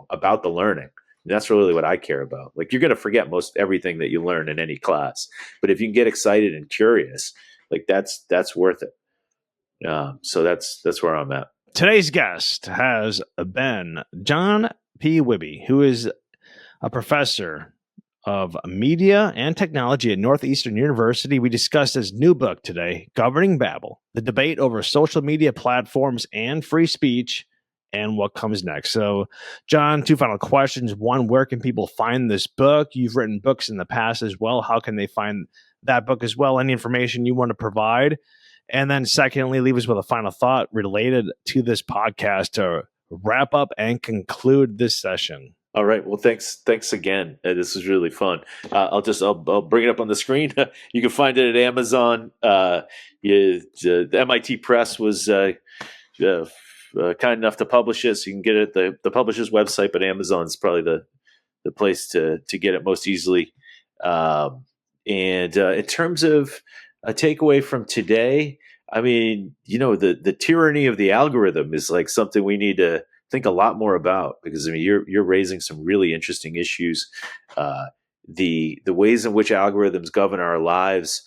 about the learning. And that's really what I care about. Like, you're going to forget most everything that you learn in any class, but if you can get excited and curious, like that's worth it. So that's where I'm at. Today's guest has been John P. Wihbey, who is a professor of media and technology at Northeastern University. We discussed his new book today, Governing Babel: The Debate Over Social Media Platforms and Free Speech, and what comes next. So, John, two final questions. One, where can people find this book? You've written books in the past as well. How can they find that book as well? Any information you want to provide? And then secondly, leave us with a final thought related to this podcast to wrap up and conclude this session. All right. Well, thanks again. This was really fun. I'll bring it up on the screen. You can find it at Amazon. The MIT Press was kind enough to publish it, so you can get it at the publisher's website, but Amazon is probably the place to get it most easily. And in terms of a takeaway from today, I mean, the tyranny of the algorithm is like something we need to think a lot more about, because I mean, you're raising some really interesting issues. The ways in which algorithms govern our lives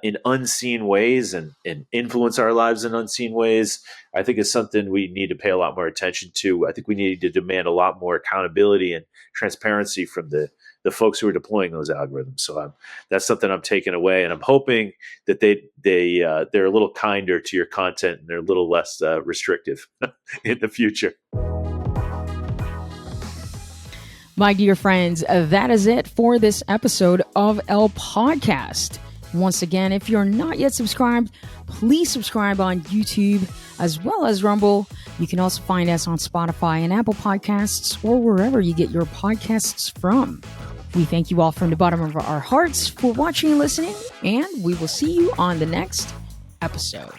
in unseen ways and influence our lives in unseen ways, I think is something we need to pay a lot more attention to. I think we need to demand a lot more accountability and transparency from the folks who are deploying those algorithms. So that's something I'm taking away, and I'm hoping that they're a little kinder to your content and they're a little less restrictive in the future. My dear friends, that is it for this episode of El Podcast. Once again, if you're not yet subscribed, please subscribe on YouTube as well as Rumble. You can also find us on Spotify and Apple Podcasts or wherever you get your podcasts from. We thank you all from the bottom of our hearts for watching and listening, and we will see you on the next episode.